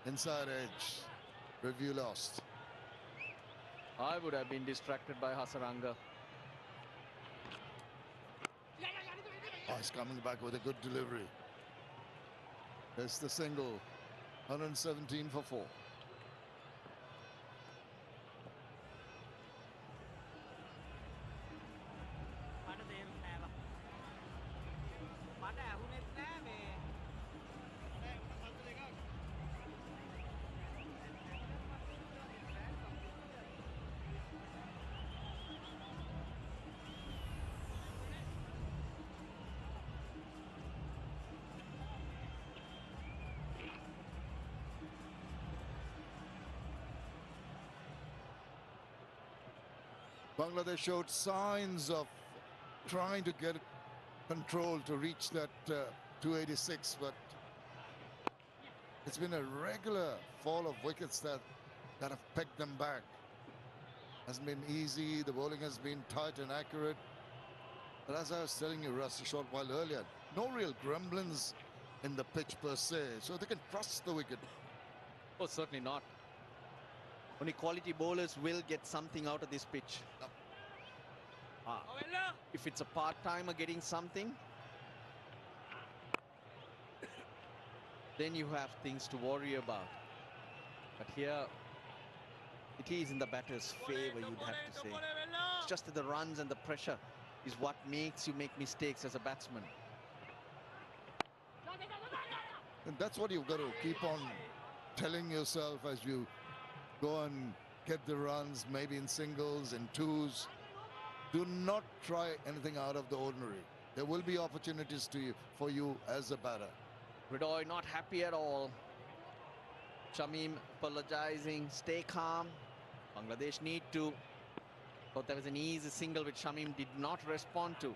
Inside edge. Review lost. I would have been distracted by Hasaranga. Oh, he's coming back with a good delivery. There's the single. 117 for 4. Bangladesh showed signs of trying to get control to reach that 286, but it's been a regular fall of wickets that have pegged them back. Hasn't been easy. The bowling has been tight and accurate. But as I was telling you, Russ, a short while earlier, no real gremlins in the pitch per se, so they can trust the wicket. Oh, certainly not. Only quality bowlers will get something out of this pitch. If it's a part-timer getting something, then you have things to worry about. But here, it is in the batter's favour, you'd have to say. It's just that the runs and the pressure is what makes you make mistakes as a batsman. And that's what you've got to keep on telling yourself as you go and get the runs, maybe in singles, in twos. Do not try anything out of the ordinary. There will be opportunities for you as a batter. Ridoy not happy at all. Shamim apologizing. Stay calm. Bangladesh need to. Thought there was an easy single which Shamim did not respond to.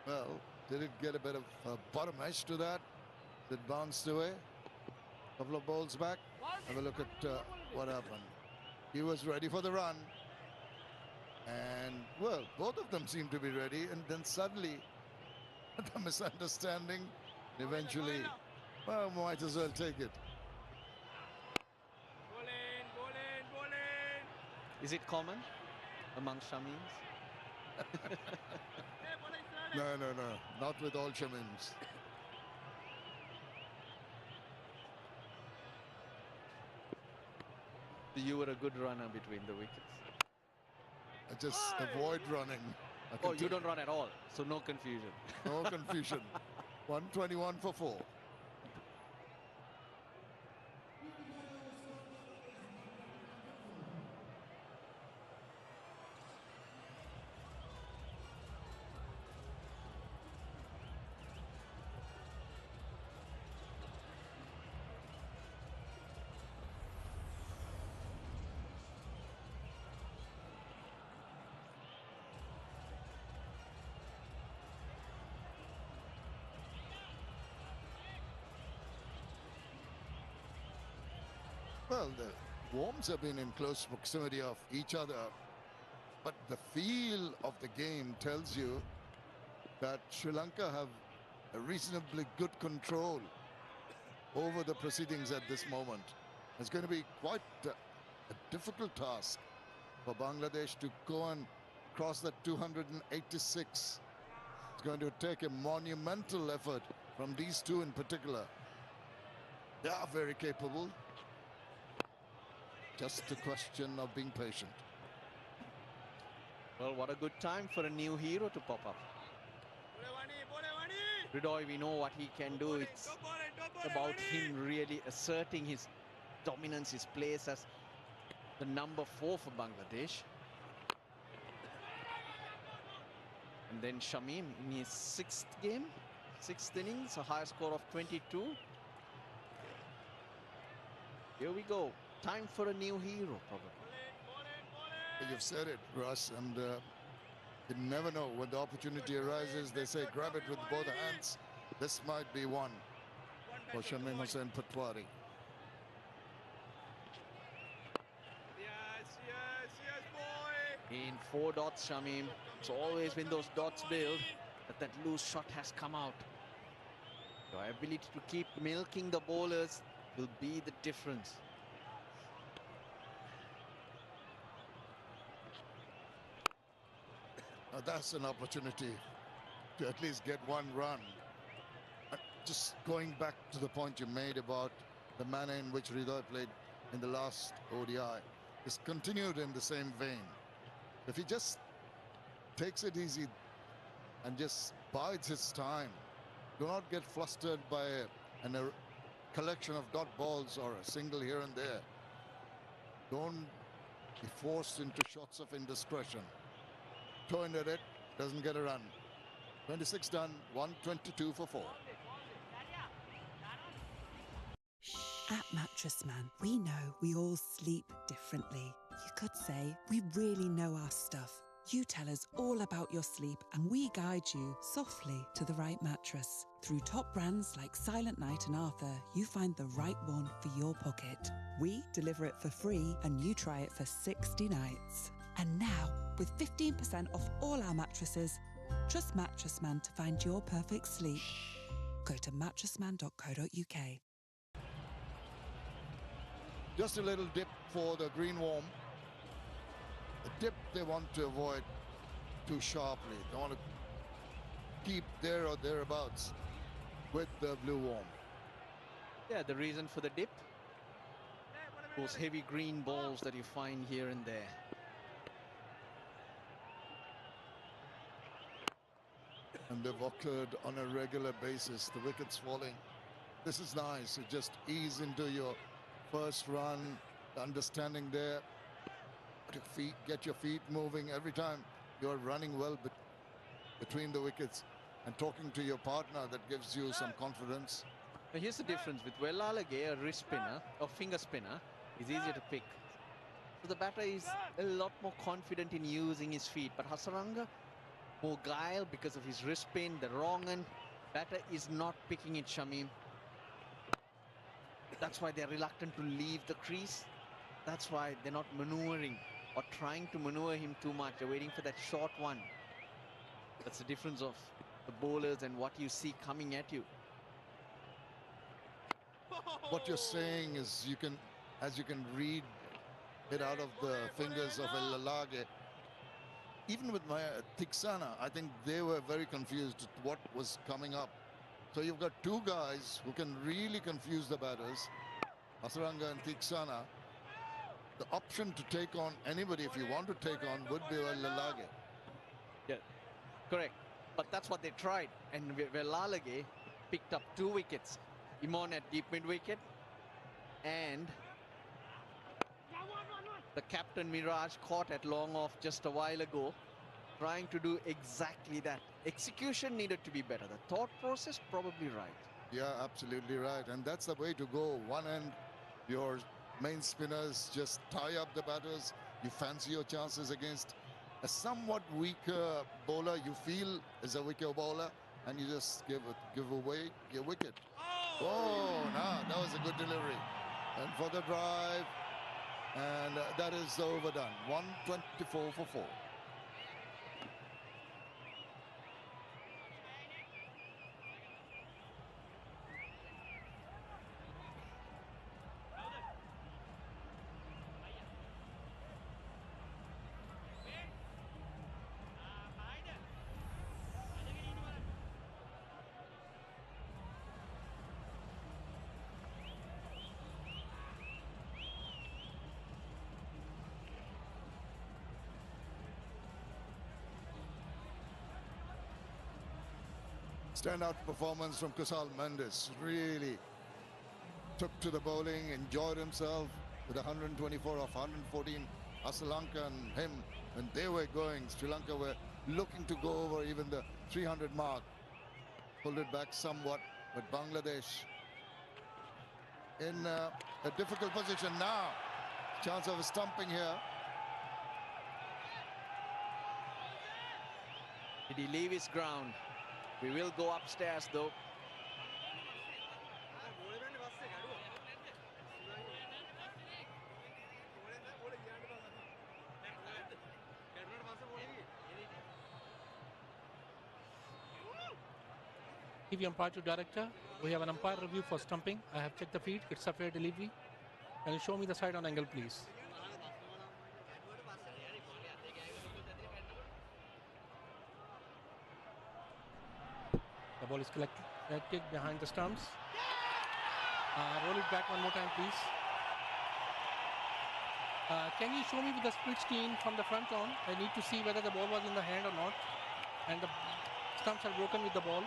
Well, did it get a bit of bottom edge to that? It bounced away. Couple of balls back. Have a look at what happened. He was ready for the run. And, well, both of them seemed to be ready. And then suddenly, the misunderstanding. Eventually, well, might as well take it. Is it common among Shamims? No, not with all Shamims. You were a good runner between the wickets. I just avoid running. Oh, you don't run at all, so no confusion. No confusion. 121 for 4. Well, the Worms have been in close proximity of each other, but the feel of the game tells you that Sri Lanka have a reasonably good control over the proceedings at this moment. It's going to be quite a difficult task for Bangladesh to go and cross that 286. It's going to take a monumental effort from these two in particular. They are very capable. Just a question of being patient. Well, what a good time for a new hero to pop up. Ridoy, we know what he can do. It's about him really asserting his dominance, his place as the number 4 for Bangladesh. And then Shamim in his 6th game, 6th innings, a higher score of 22. Here we go. Time for a new hero, probably. You've said it, Russ, and you never know. When the opportunity arises, they say grab it with both hands. This might be one for Shamim Hussain Patwari. Yes, boy. In 4 dots, Shamim. It's always when those dots build that loose shot has come out. Your ability to keep milking the bowlers will be the difference. Now that's an opportunity to at least get one run. Just going back to the point you made about the manner in which Ridoy played in the last ODI, it's continued in the same vein. If he just takes it easy and just bides his time, do not get flustered by a collection of dot balls or a single here and there. Don't be forced into shots of indiscretion. Towing at it, doesn't get a run. 26 done, 122 for 4. At Mattress Man, we know we all sleep differently. You could say we really know our stuff. You tell us all about your sleep and we guide you softly to the right mattress. Through top brands like Silent Night and Arthur, you find the right one for your pocket. We deliver it for free and you try it for 60 nights. And now, with 15% off all our mattresses, trust Mattress Man to find your perfect sleep. Go to mattressman.co.uk. Just a little dip for the green worm. The dip they want to avoid too sharply. They want to keep there or thereabouts with the blue worm. Yeah, the reason for the dip, those heavy green balls that you find here and there. And they've occurred on a regular basis, the wickets falling. This is nice. You just ease into your first run, understanding there. Get your feet moving every time you're running well between the wickets and talking to your partner. That gives you some confidence. Now here's the difference with Velalage, a wrist spinner or finger spinner is easier to pick. So the batter is a lot more confident in using his feet, but Hasaranga more guile because of his wrist spin, the wrong end. Batter is not picking it, Shamim. That's why they're reluctant to leave the crease. That's why they're not maneuvering or trying to maneuver him too much. They're waiting for that short one. That's the difference of the bowlers and what you see coming at you. What you're saying is as you can read it out of the fingers of Velalage, even with my Thiksana, I think they were very confused at what was coming up. So you've got two guys who can really confuse the batters, Hasaranga and Thiksana. The option to take on anybody, if you want to take on, would be Velalage. Yeah, correct. But that's what they tried. And Velalage picked up 2 wickets. Imon at deep mid wicket. And the captain Miraj caught at long off just a while ago, trying to do exactly that. Execution needed to be better. The thought process probably right. Yeah, absolutely right. And that's the way to go. One end, your main spinners just tie up the batters. You fancy your chances against a somewhat weaker bowler you feel is a weaker bowler, and you just give away your wicket. Oh, no, that was a good delivery. And for the drive, and that is overdone. 124 for 4. Standout performance from Kusal Mendes. Really took to the bowling, enjoyed himself with 124 off 114. Sri Lanka and him, when they were going, Sri Lanka were looking to go over even the 300 mark. Pulled it back somewhat, but Bangladesh in a difficult position now. Chance of a stumping here. Did he leave his ground? We will go upstairs though. TV umpire to director. We have an umpire review for stumping. I have checked the feed. It's a fair delivery. Can you show me the side on angle, please? The ball is collected behind the stumps. Roll it back one more time, please. Can you show me with the split screen from the front on? I need to see whether the ball was in the hand or not. And the stumps are broken with the ball.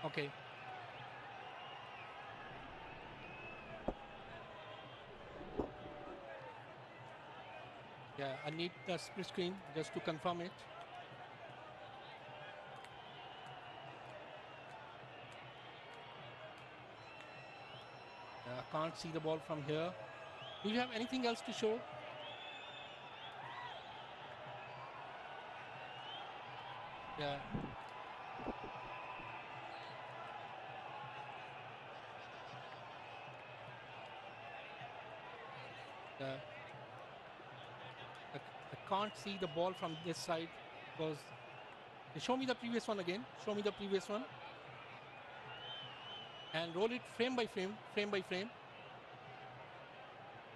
Okay. Yeah, I need the split screen just to confirm it. I can't see the ball from here. Do you have anything else to show? Yeah. I can't see the ball from this side because show me the previous one again. Show me the previous one. And roll it frame by frame, frame by frame.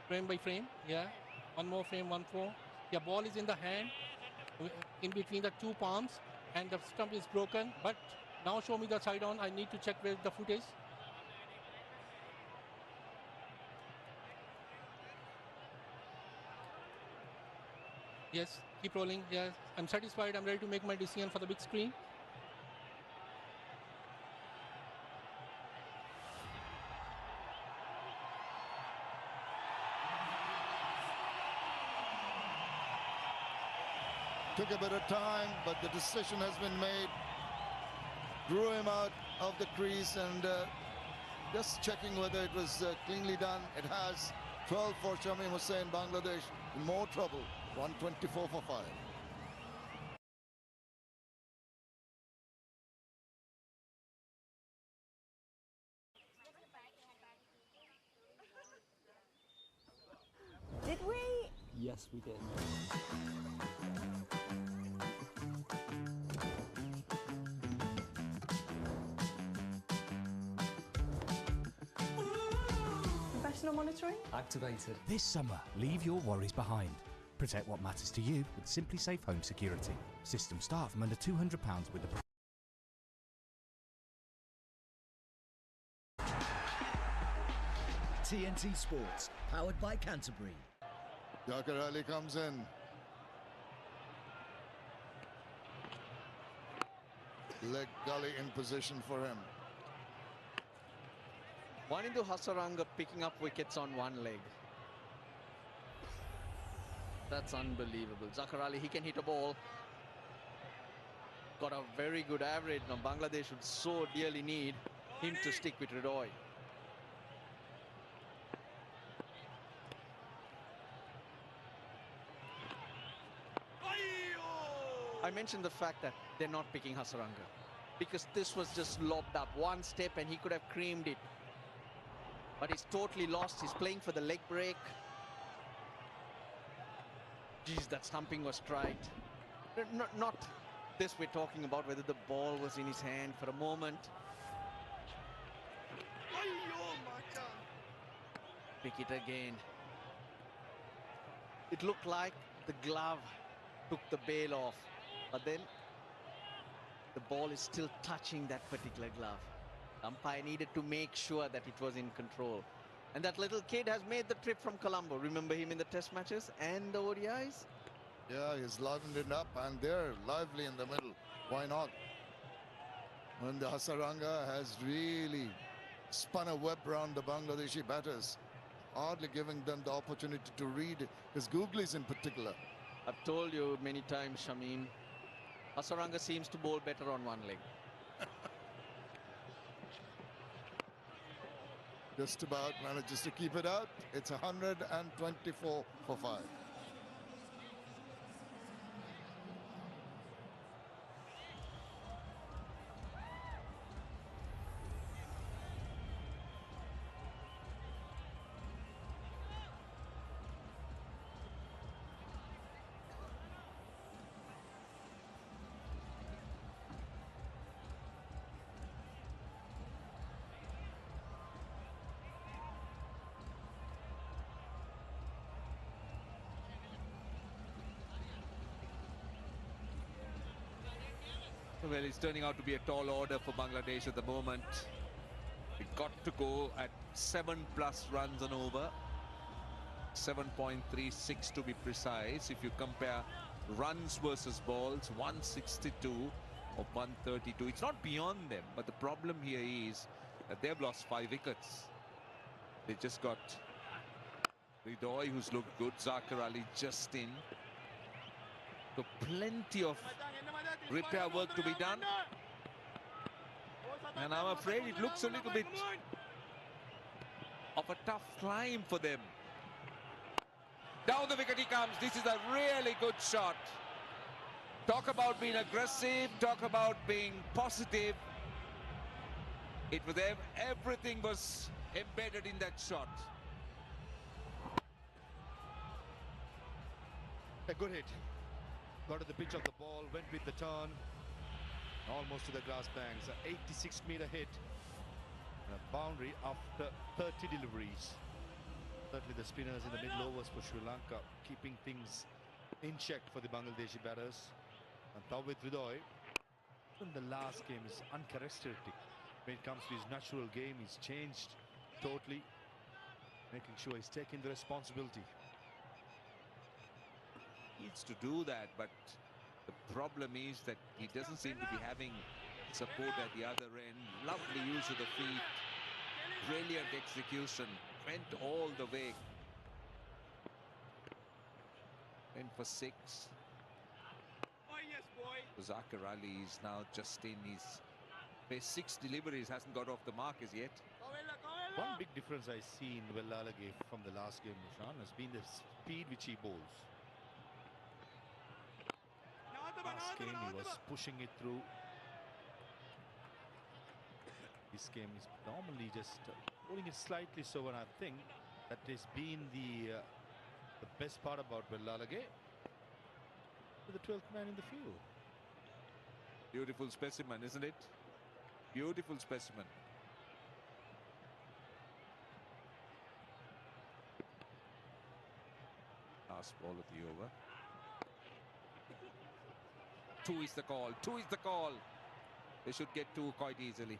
Frame by frame, yeah. One more frame, one more. Yeah, ball is in the hand, in between the two palms, and the stump is broken. But now show me the side on. I need to check where the foot is. Yes, keep rolling. Yes, I'm satisfied. I'm ready to make my decision for the big screen. Took a bit of time, but the decision has been made. Drew him out of the crease and just checking whether it was cleanly done. It has. 12 for Shamim Hussain, Bangladesh in more trouble. 124 for 5. Did we? Yes, we did. Professional monitoring? Activated. This summer, leave your worries behind. Protect what matters to you with Simply Safe Home Security. Systems start from under £200 with the... TNT Sports, powered by Canterbury. Zakir Ali comes in. Leg gully in position for him. Wanindu Hasaranga picking up wickets on one leg. That's unbelievable. Zakir Ali, he can hit a ball. Got a very good average. Now Bangladesh would so dearly need him to stick with Ridoy. I mentioned the fact that they're not picking Hasaranga because this was just lobbed up one step and he could have creamed it. But he's totally lost. He's playing for the leg break. Geez, that stumping was striked. Not this we're talking about, whether the ball was in his hand for a moment. Pick it again. It looked like the glove took the bail off, but then the ball is still touching that particular glove. Umpire needed to make sure that it was in control. And that little kid has made the trip from Colombo. Remember him in the test matches and the ODIs? Yeah, he's livened it up and they're lively in the middle. Why not? When the Hasaranga has really spun a web around the Bangladeshi batters, hardly giving them the opportunity to read his googlies in particular. I've told you many times, Shamim, Hasaranga seems to bowl better on one leg. Just about manages to keep it out. It's 124 for 5. Well, it's turning out to be a tall order for Bangladesh at the moment. It got to go at 7+ runs and over. 7.36 to be precise. If you compare runs versus balls, 162 of 132. It's not beyond them, but the problem here is that they've lost 5 wickets. They just got Ridoy, who's looked good. Zakir Ali just in. So plenty of repair work to be done. And I'm afraid it looks a little bit of a tough climb for them. Down the wicket he comes. This is a really good shot. Talk about being aggressive. Talk about being positive. It was everything was embedded in that shot. A good hit. Got to the pitch of the ball, went with the turn. Almost to the grass banks. An 86-meter hit. And a boundary after 30 deliveries. Certainly the spinners in the middle overs for Sri Lanka keeping things in check for the Bangladeshi batters. And Tawhid Hridoy, in the last game, is uncharacteristic. When it comes to his natural game, he's changed totally, making sure he's taking the responsibility. Needs to do that, but the problem is that he doesn't seem to be having support at the other end. Lovely use of the feet, brilliant execution, went all the way. Went for 6. Zakir Ali is now just in his best 6 deliveries, hasn't got off the mark as yet. One big difference I see in Wellalage from the last game, Nishan, has been the speed which he bowls. Last game he was pushing it through. This game is normally just bowling it slightly so, and I think that has been the best part about Wellalage. The 12th man in the field. Beautiful specimen, isn't it? Beautiful specimen. Last ball of the over. 2 is the call. 2 is the call. They should get 2 quite easily.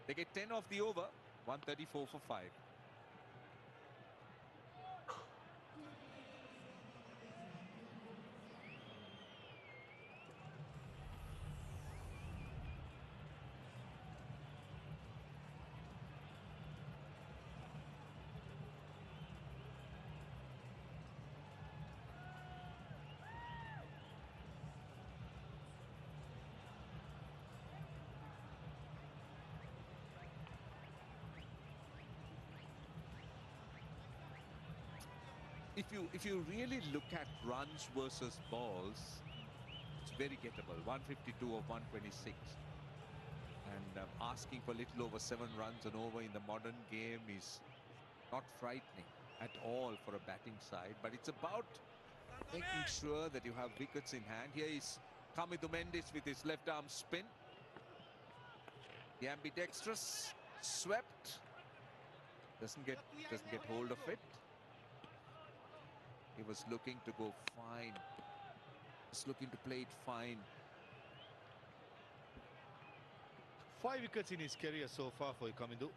They get 10 off the over. 134 for 5. If you really look at runs versus balls, it's very gettable. 152 of 126, and asking for little over 7 runs an over in the modern game is not frightening at all for a batting side. But it's about making sure that you have wickets in hand. Here is Kamidu Mendis with his left arm spin. The ambidextrous swept. Doesn't get hold of it. He was looking to go fine. Was looking to play it fine. 5 wickets in his career so far for Kamidu.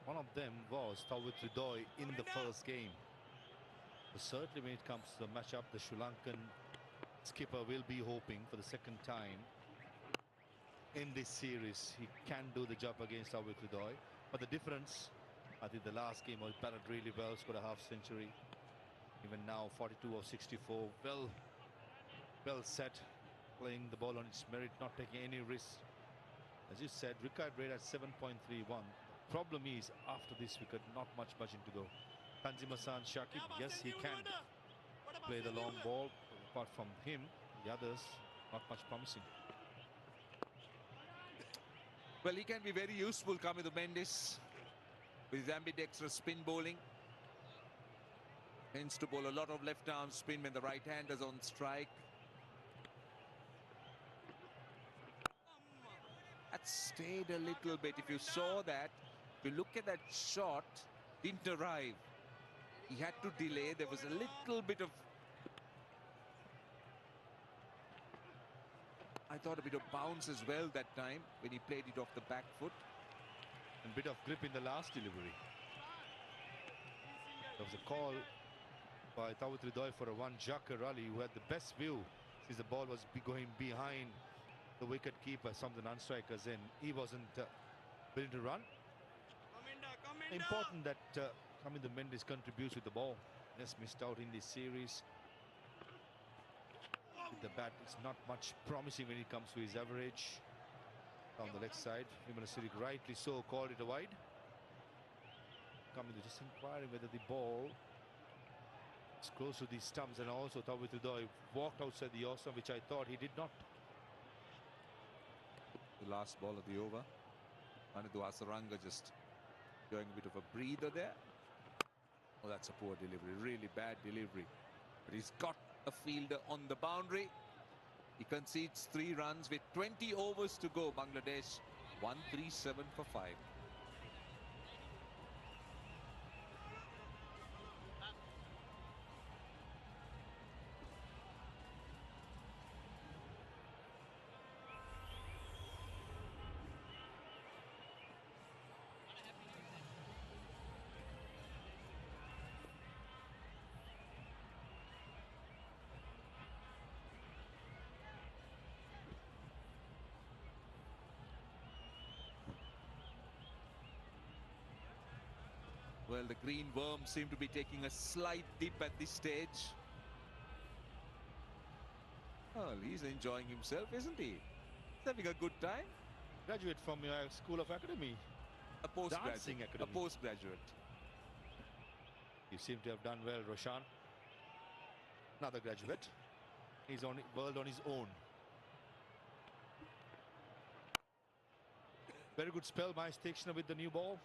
One of them was Tawhid Hridoy in the first game. But certainly when it comes to the matchup, the Sri Lankan skipper will be hoping for the second time in this series he can do the job against Tawhid Hridoy. But the difference, I think the last game was batted really well, scored a half century. Even now 42 of 64, well set, playing the ball on its merit, not taking any risks. As you said, record rate at 7.31. Problem is, after this wicket, not much margin to go. Tanzim-Hasan Shakib, yes, he can play the long ball. Apart from him, the others, not much promising. Well, he can be very useful, Kamidu Mendis, with his ambidextrous spin bowling. Tends to bowl a lot of left arm spin when the right hander's on strike. That stayed a little bit. If you saw that, if you look at that shot, didn't arrive. He had to delay. There was a little bit of, I thought, a bit of bounce as well that time when he played it off the back foot. And a bit of grip in the last delivery. There was a call by Tawhid Hridoy for a one Zakir Ali, who had the best view since the ball was going behind the wicket keeper, some of the non-strikers in. He wasn't willing to run. Important that Kamidu Mendis contributes with the ball. Just missed out in this series. With the bat, it's not much promising when it comes to his average. On the leg side, Vimala Sirik rightly so called it a wide. Kamidu just inquiring whether the ball is close to the stumps, and also Tawhid Hridoy walked outside the off stump, which I thought he did not. The last ball of the over. Anidhu Asaranga just doing a bit of a breather there. Oh, that's a poor delivery, really bad delivery. But he's got a fielder on the boundary. He concedes 3 runs with 20 overs to go. Bangladesh 137 for 5. Well, the green worms seem to be taking a slight dip at this stage. Well, he's enjoying himself, isn't he? He's having a good time. Graduate from your School of Academy. A postgraduate. Dancing Academy. A postgraduate. You seem to have done well, Roshan. Another graduate. He's on world on his own. Very good spell by Stakeshner with the new ball.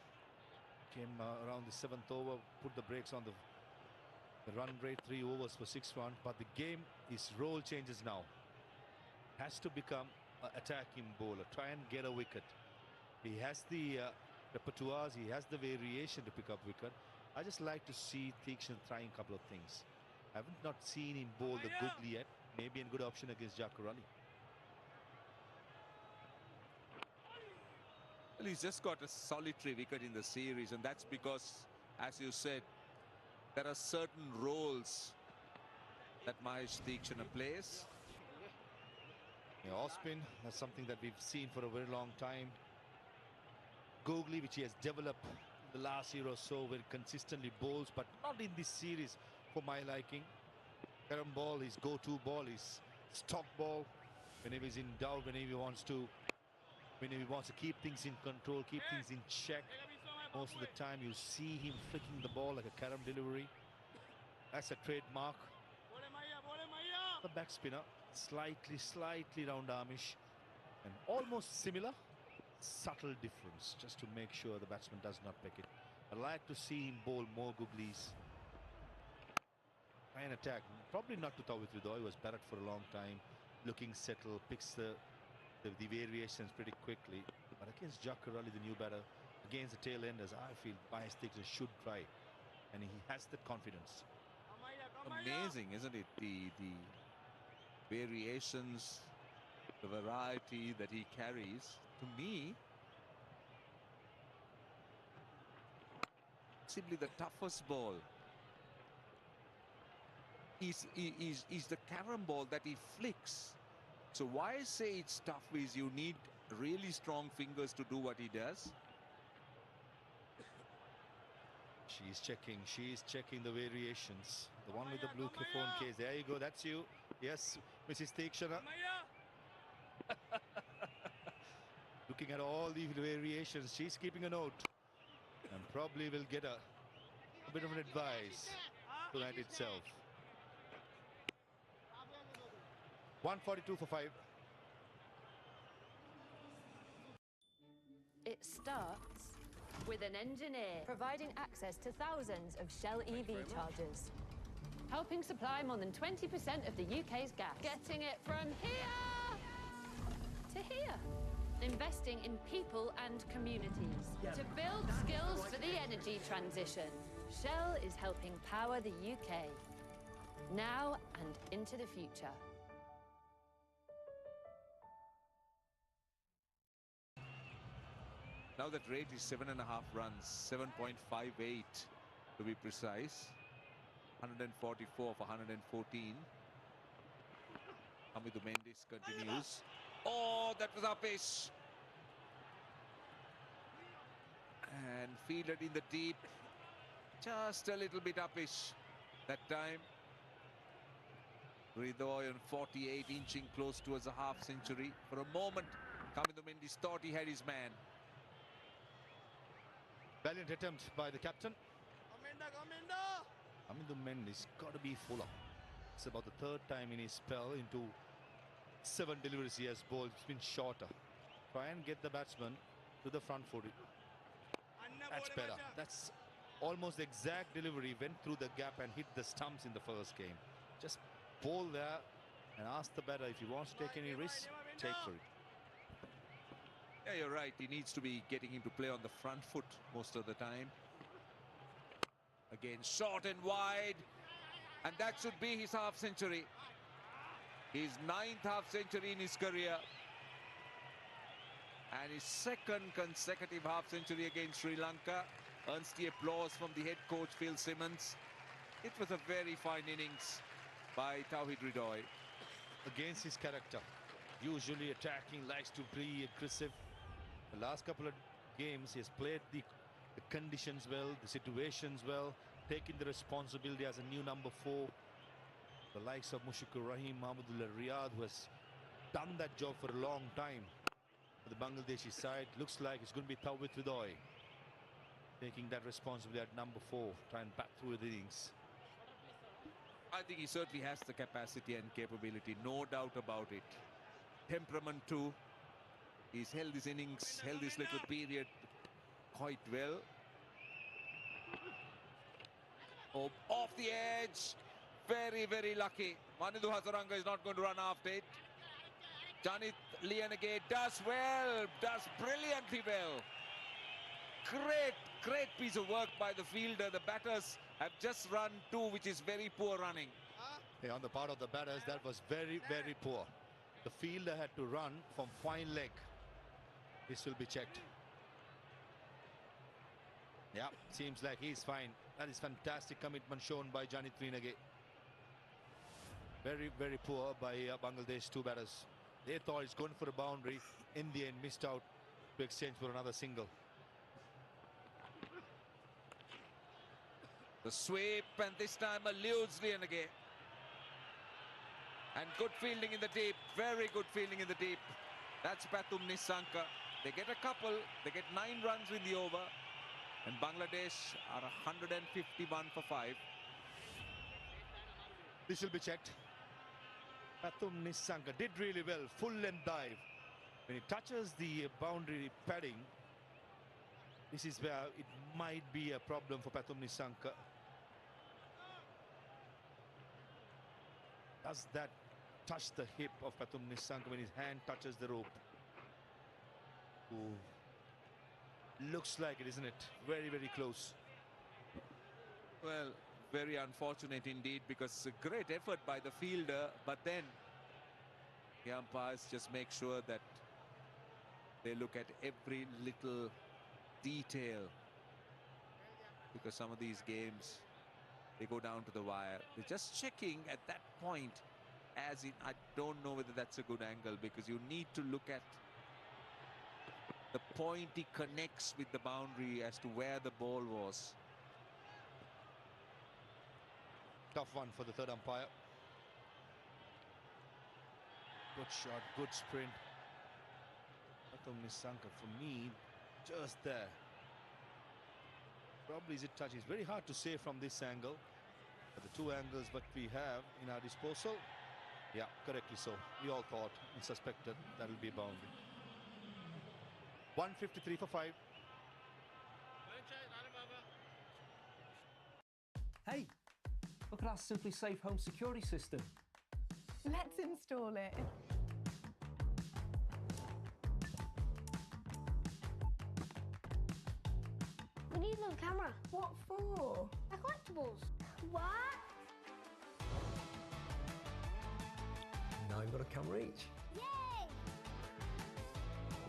Came around the 7th over, put the brakes on the run rate, 3 overs for 6 runs. But the game, his role changes now. Has to become an attacking bowler, try and get a wicket. He has the repertoires, he has the variation to pick up wicket. I just like to see Theekshan trying a couple of things. I haven't not seen him bowl the googly yet. Maybe a good option against Jakarali. Well, he's just got a solitary wicket in the series, and that's because, as you said, there are certain roles that Mahesh Theekshana plays. Yeah, off-spin, that's something that we've seen for a very long time. Googly, which he has developed in the last year or so, very consistently bowls, but not in this series for my liking. Karam ball, his go-to ball, his stock ball. Whenever he's in doubt, whenever he wants to keep things in control, keep things in check. Most of the time you see him flicking the ball like a carom delivery. That's a trademark. The back spinner, slightly round armish, and almost similar. Subtle difference, just to make sure the batsman does not pick it. I'd like to see him bowl more googlies. Try and attack. Probably not to Tawhid Hridoy, was batted for a long time. Looking settled, picks the variations pretty quickly. But against Jakarali, the new batter, against the tail enders, I feel Mahesh Theekshana should try. And he has that confidence. Amazing, isn't it? The variations, the variety that he carries. To me, simply the toughest ball is the carom ball that he flicks. So why I say it's tough is you need really strong fingers to do what he does. She's checking the variations. The one with the blue phone case. There you go, that's you. Yes, Mrs. Theekshana. Looking at all the variations, she's keeping a note. And probably will get a bit of an advice tonight itself. 142 for 5. It starts with an engineer providing access to thousands of Shell EV chargers, helping supply more than 20% of the UK's gas, getting it from here to here, investing in people and communities to build skills for the energy transition. Shell is helping power the UK, now and into the future. Now that rate is 7.5 runs, 7.58 to be precise. 144 for 114. Hamidu Mendes continues. Oh, that was uppish. And fielded in the deep. Just a little bit uppish that time. Hridoy on 48, inching close towards a half century. For a moment, Hamidu Mendes thought he had his man. Valiant attempt by the captain. Hamidu Mendes got to be fuller. It's about the 3rd time in his spell into 7 deliveries he has bowled. It's been shorter. Try and get the batsman to the front foot. That's better. That's almost the exact delivery, went through the gap and hit the stumps in the first game. Just bowl there and ask the batter if he wants to take any risks, take for it. Yeah, you're right. He needs to be getting him to play on the front foot most of the time. Again, short and wide. And that should be his half century. His 9th half century in his career. And his 2nd consecutive half century against Sri Lanka. Earns the applause from the head coach, Phil Simmons. It was a very fine innings by Tawhid Hridoy. Against his character. Usually attacking, likes to be aggressive. The last couple of games, he has played the conditions well, the situations well, taking the responsibility as a new number 4. The likes of Mushikur Rahim, Mahmudullah Riyad, who has done that job for a long time. For the Bangladeshi side, looks like it's going to be Tawhid Hridoy taking that responsibility at number 4, try and bat through the innings. I think he certainly has the capacity and capability, no doubt about it. Temperament too. He's held his innings, held this little period quite well. Oh, off the edge. Very, very lucky. Manidu Hasaranga is not going to run after it. Janit Lianage does well, does brilliantly well. Great piece of work by the fielder. The batters have just run 2, which is very poor running. Yeah, on the part of the batters, that was very, very poor. The fielder had to run from fine leg. This will be checked. Yeah, seems like he's fine. That is fantastic commitment shown by Janit Lianage. Very, very poor by Bangladesh 2 batters. They thought he's going for a boundary. In the end, missed out to exchange for another single. The sweep, and this time eludes Lianage. And good fielding in the deep. Very good fielding in the deep. That's Pathum Nissanka. They get a couple. They get 9 runs in the over. And Bangladesh are 151 for 5. This will be checked. Pathum Nissanka did really well. Full length dive. When he touches the boundary padding, this is where it might be a problem for Pathum Nissanka. Does that touch the hip of Pathum Nissanka when his hand touches the rope? Ooh. Looks like it, isn't it? Very, very close. Well, very unfortunate indeed, because it's a great effort by the fielder, but then the umpires just make sure that they look at every little detail, because some of these games, they go down to the wire. They're just checking at that point, as in, I don't know whether that's a good angle, because you need to look at the point he connects with the boundary as to where the ball was. Tough one for the third umpire. Good shot, good sprint. Pathum Nissanka, for me, just there. Probably is it touch? It's very hard to say from this angle. But the 2 angles that we have in our disposal, yeah, correctly so. We all thought and suspected that will be a boundary. 153 for 5. Hey, look at our Simply Safe home security system. Let's install it. We need another camera. What for? They're collectibles. What? Now you've got a camera each. Yay!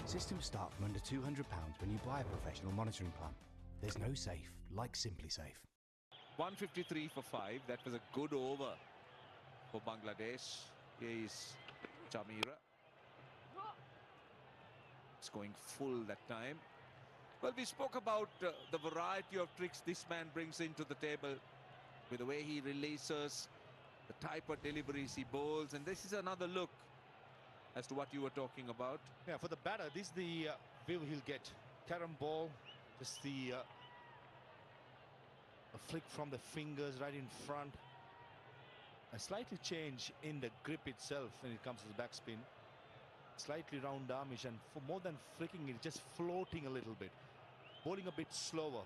Systems start from under £200 when you buy a professional monitoring plan. There's no safe like Simply Safe. 153 for 5. That was a good over for Bangladesh. Here is Chamira. It's going full that time. Well, we spoke about the variety of tricks this man brings into the table, with the way he releases, the type of deliveries he bowls, and this is another look as to what you were talking about. Yeah, for the batter, this is the view he'll get. Carom ball, just the a flick from the fingers right in front. A slightly change in the grip itself when it comes to the backspin. Slightly round armish, and for more than flicking it, just floating a little bit. Bowling a bit slower.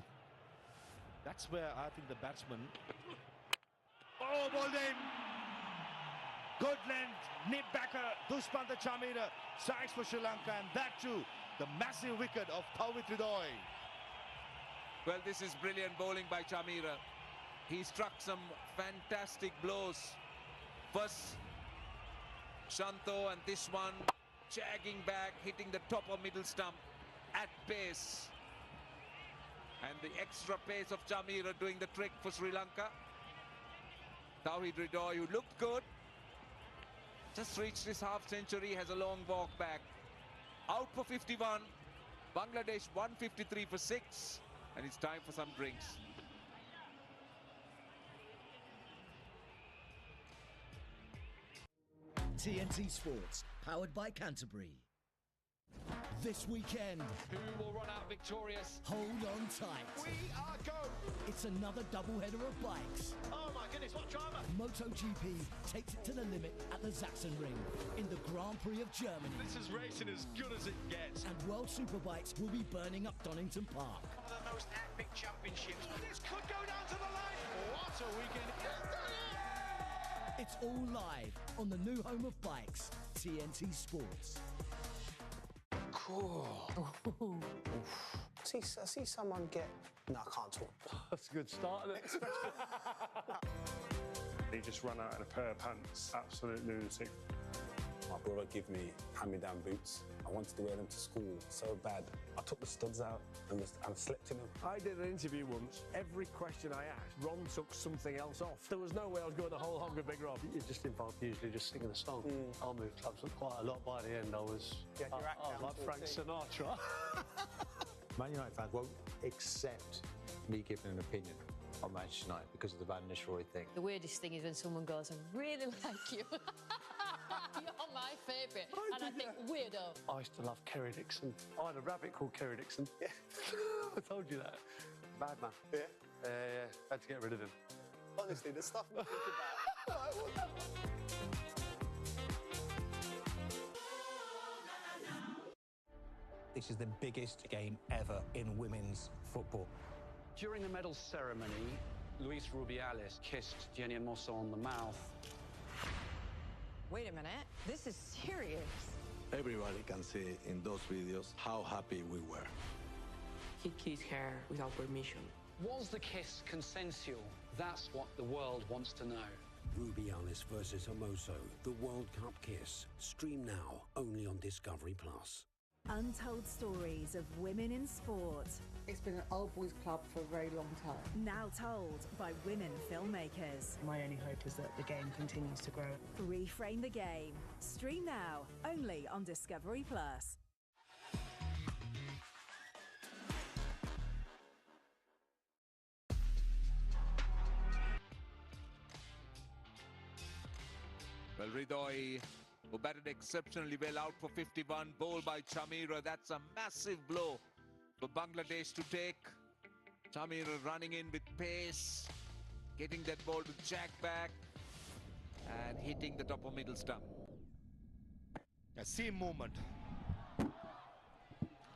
That's where I think the batsman... Oh, bowled in! Good length, nip backer, Dushpanta Chamira strikes for Sri Lanka, and that too, the massive wicket of Tawhid Hridoy. Well, this is brilliant bowling by Chamira. He struck some fantastic blows. First, Shanto, and this one jagging back, hitting the top of middle stump at pace. And the extra pace of Chamira doing the trick for Sri Lanka. Tawhid Hridoy, who looked good, just reached his half century, has a long walk back. Out for 51, Bangladesh 153 for 6, and it's time for some drinks. TNT Sports, powered by Canterbury. This weekend, who will run out victorious? Hold on tight. We are go. It's another doubleheader of bikes. Oh my goodness, what drama! MotoGP takes it to the limit at the Sachsenring in the Grand Prix of Germany. This is racing as good as it gets. And World Superbikes will be burning up Donington Park. One of the most epic championships. This could go down to the line. What a weekend. It's all live on the new home of bikes, TNT Sports. Cool. I see someone get... No, I can't talk. That's a good start, isn't it? He just ran out in a pair of pants. Absolute lunatic. My brother gave me hand-me-down boots. I wanted to wear them to school so bad. I took the studs out and slept in them. I did an interview once. Every question I asked, Ron took something else off. There was no way I was going the whole hog of Big Rob. You're just involved usually just singing the song. I moved clubs quite a lot by the end. I was like Frank Sinatra. Man United fans won't accept me giving an opinion on Manchester United because of the Van Nistelrooy thing. The weirdest thing is when someone goes, I really like you. You're my favourite. And I think, weirdo. I used to love Kerry Dixon. I had a rabbit called Kerry Dixon. Yeah. I told you that. Bad man. Yeah? Yeah. Had to get rid of him. Honestly, the stuff we think about. This is the biggest game ever in women's football. During the medal ceremony, Luis Rubiales kissed Jenny Hermoso on the mouth. Wait a minute, this is serious. Everybody can see in those videos how happy we were. He kissed her without permission. Was the kiss consensual? That's what the world wants to know. Rubiales versus Hermoso, the World Cup kiss. Stream now, only on Discovery Plus. Untold stories of women in sport. It's been an old boys club for a very long time. Now told by women filmmakers. My only hope is that the game continues to grow. Reframe the game. Stream now, only on Discovery Plus. Well, Hridoy, who batted exceptionally well, out for 51, bowled by Chamira. That's a massive blow for Bangladesh to take. Chamira running in with pace, getting that ball to jack back and hitting the top of middle stump. A seam movement.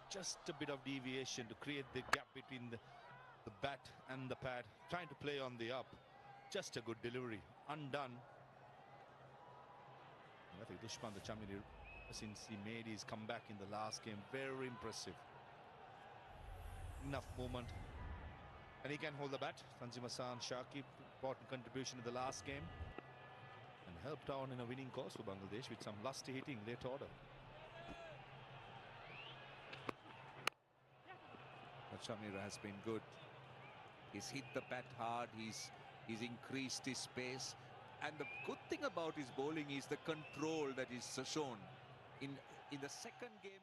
Just a bit of deviation to create the gap between the bat and the pad. Trying to play on the up. Just a good delivery. Undone. I think Dushpanta Chamira, since he made his comeback in the last game, very impressive. Enough movement. And he can hold the bat. Tanzim Hassan Shakib, important contribution in the last game. And helped out in a winning cause for Bangladesh with some lusty hitting late order. But Chamira has been good. He's hit the bat hard. He's increased his pace. And the good thing about his bowling is the control that is shown. In the second game,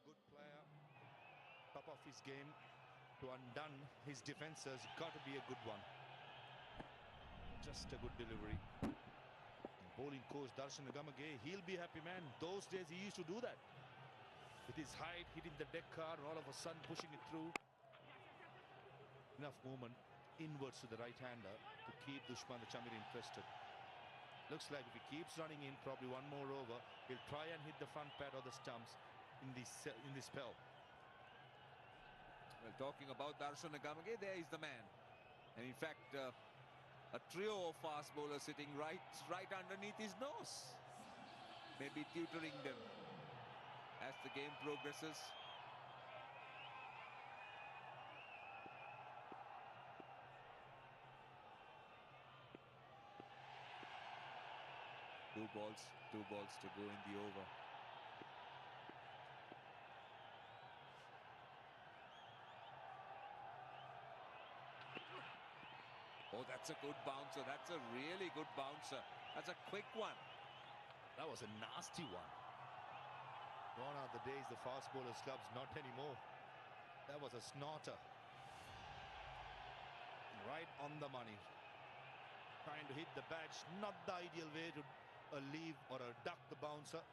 against a good player, top of his game, to undone his defenses, got to be a good one. Just a good delivery. Bowling coach Darshan Gamage, he'll be happy, man. Those days he used to do that. With his height, hitting the deck card, and all of a sudden pushing it through. Enough movement. inwards to the right-hander to keep Dushman the Chamir interested. Looks like if he keeps running in, probably one more over, he'll try and hit the front pad or the stumps in this spell. Well, talking about Darshan Nagamage, there is the man. And in fact, a trio of fast bowlers sitting right underneath his nose. Maybe tutoring them as the game progresses. Two balls to go in the over. Oh, that's a good bouncer. That's a really good bouncer. That's a quick one. That was a nasty one. Gone are the days the fast bowlers clubs, not anymore. That was a snorter. Right on the money. Trying to hit the badge, not the ideal way to leave or duck the bouncer.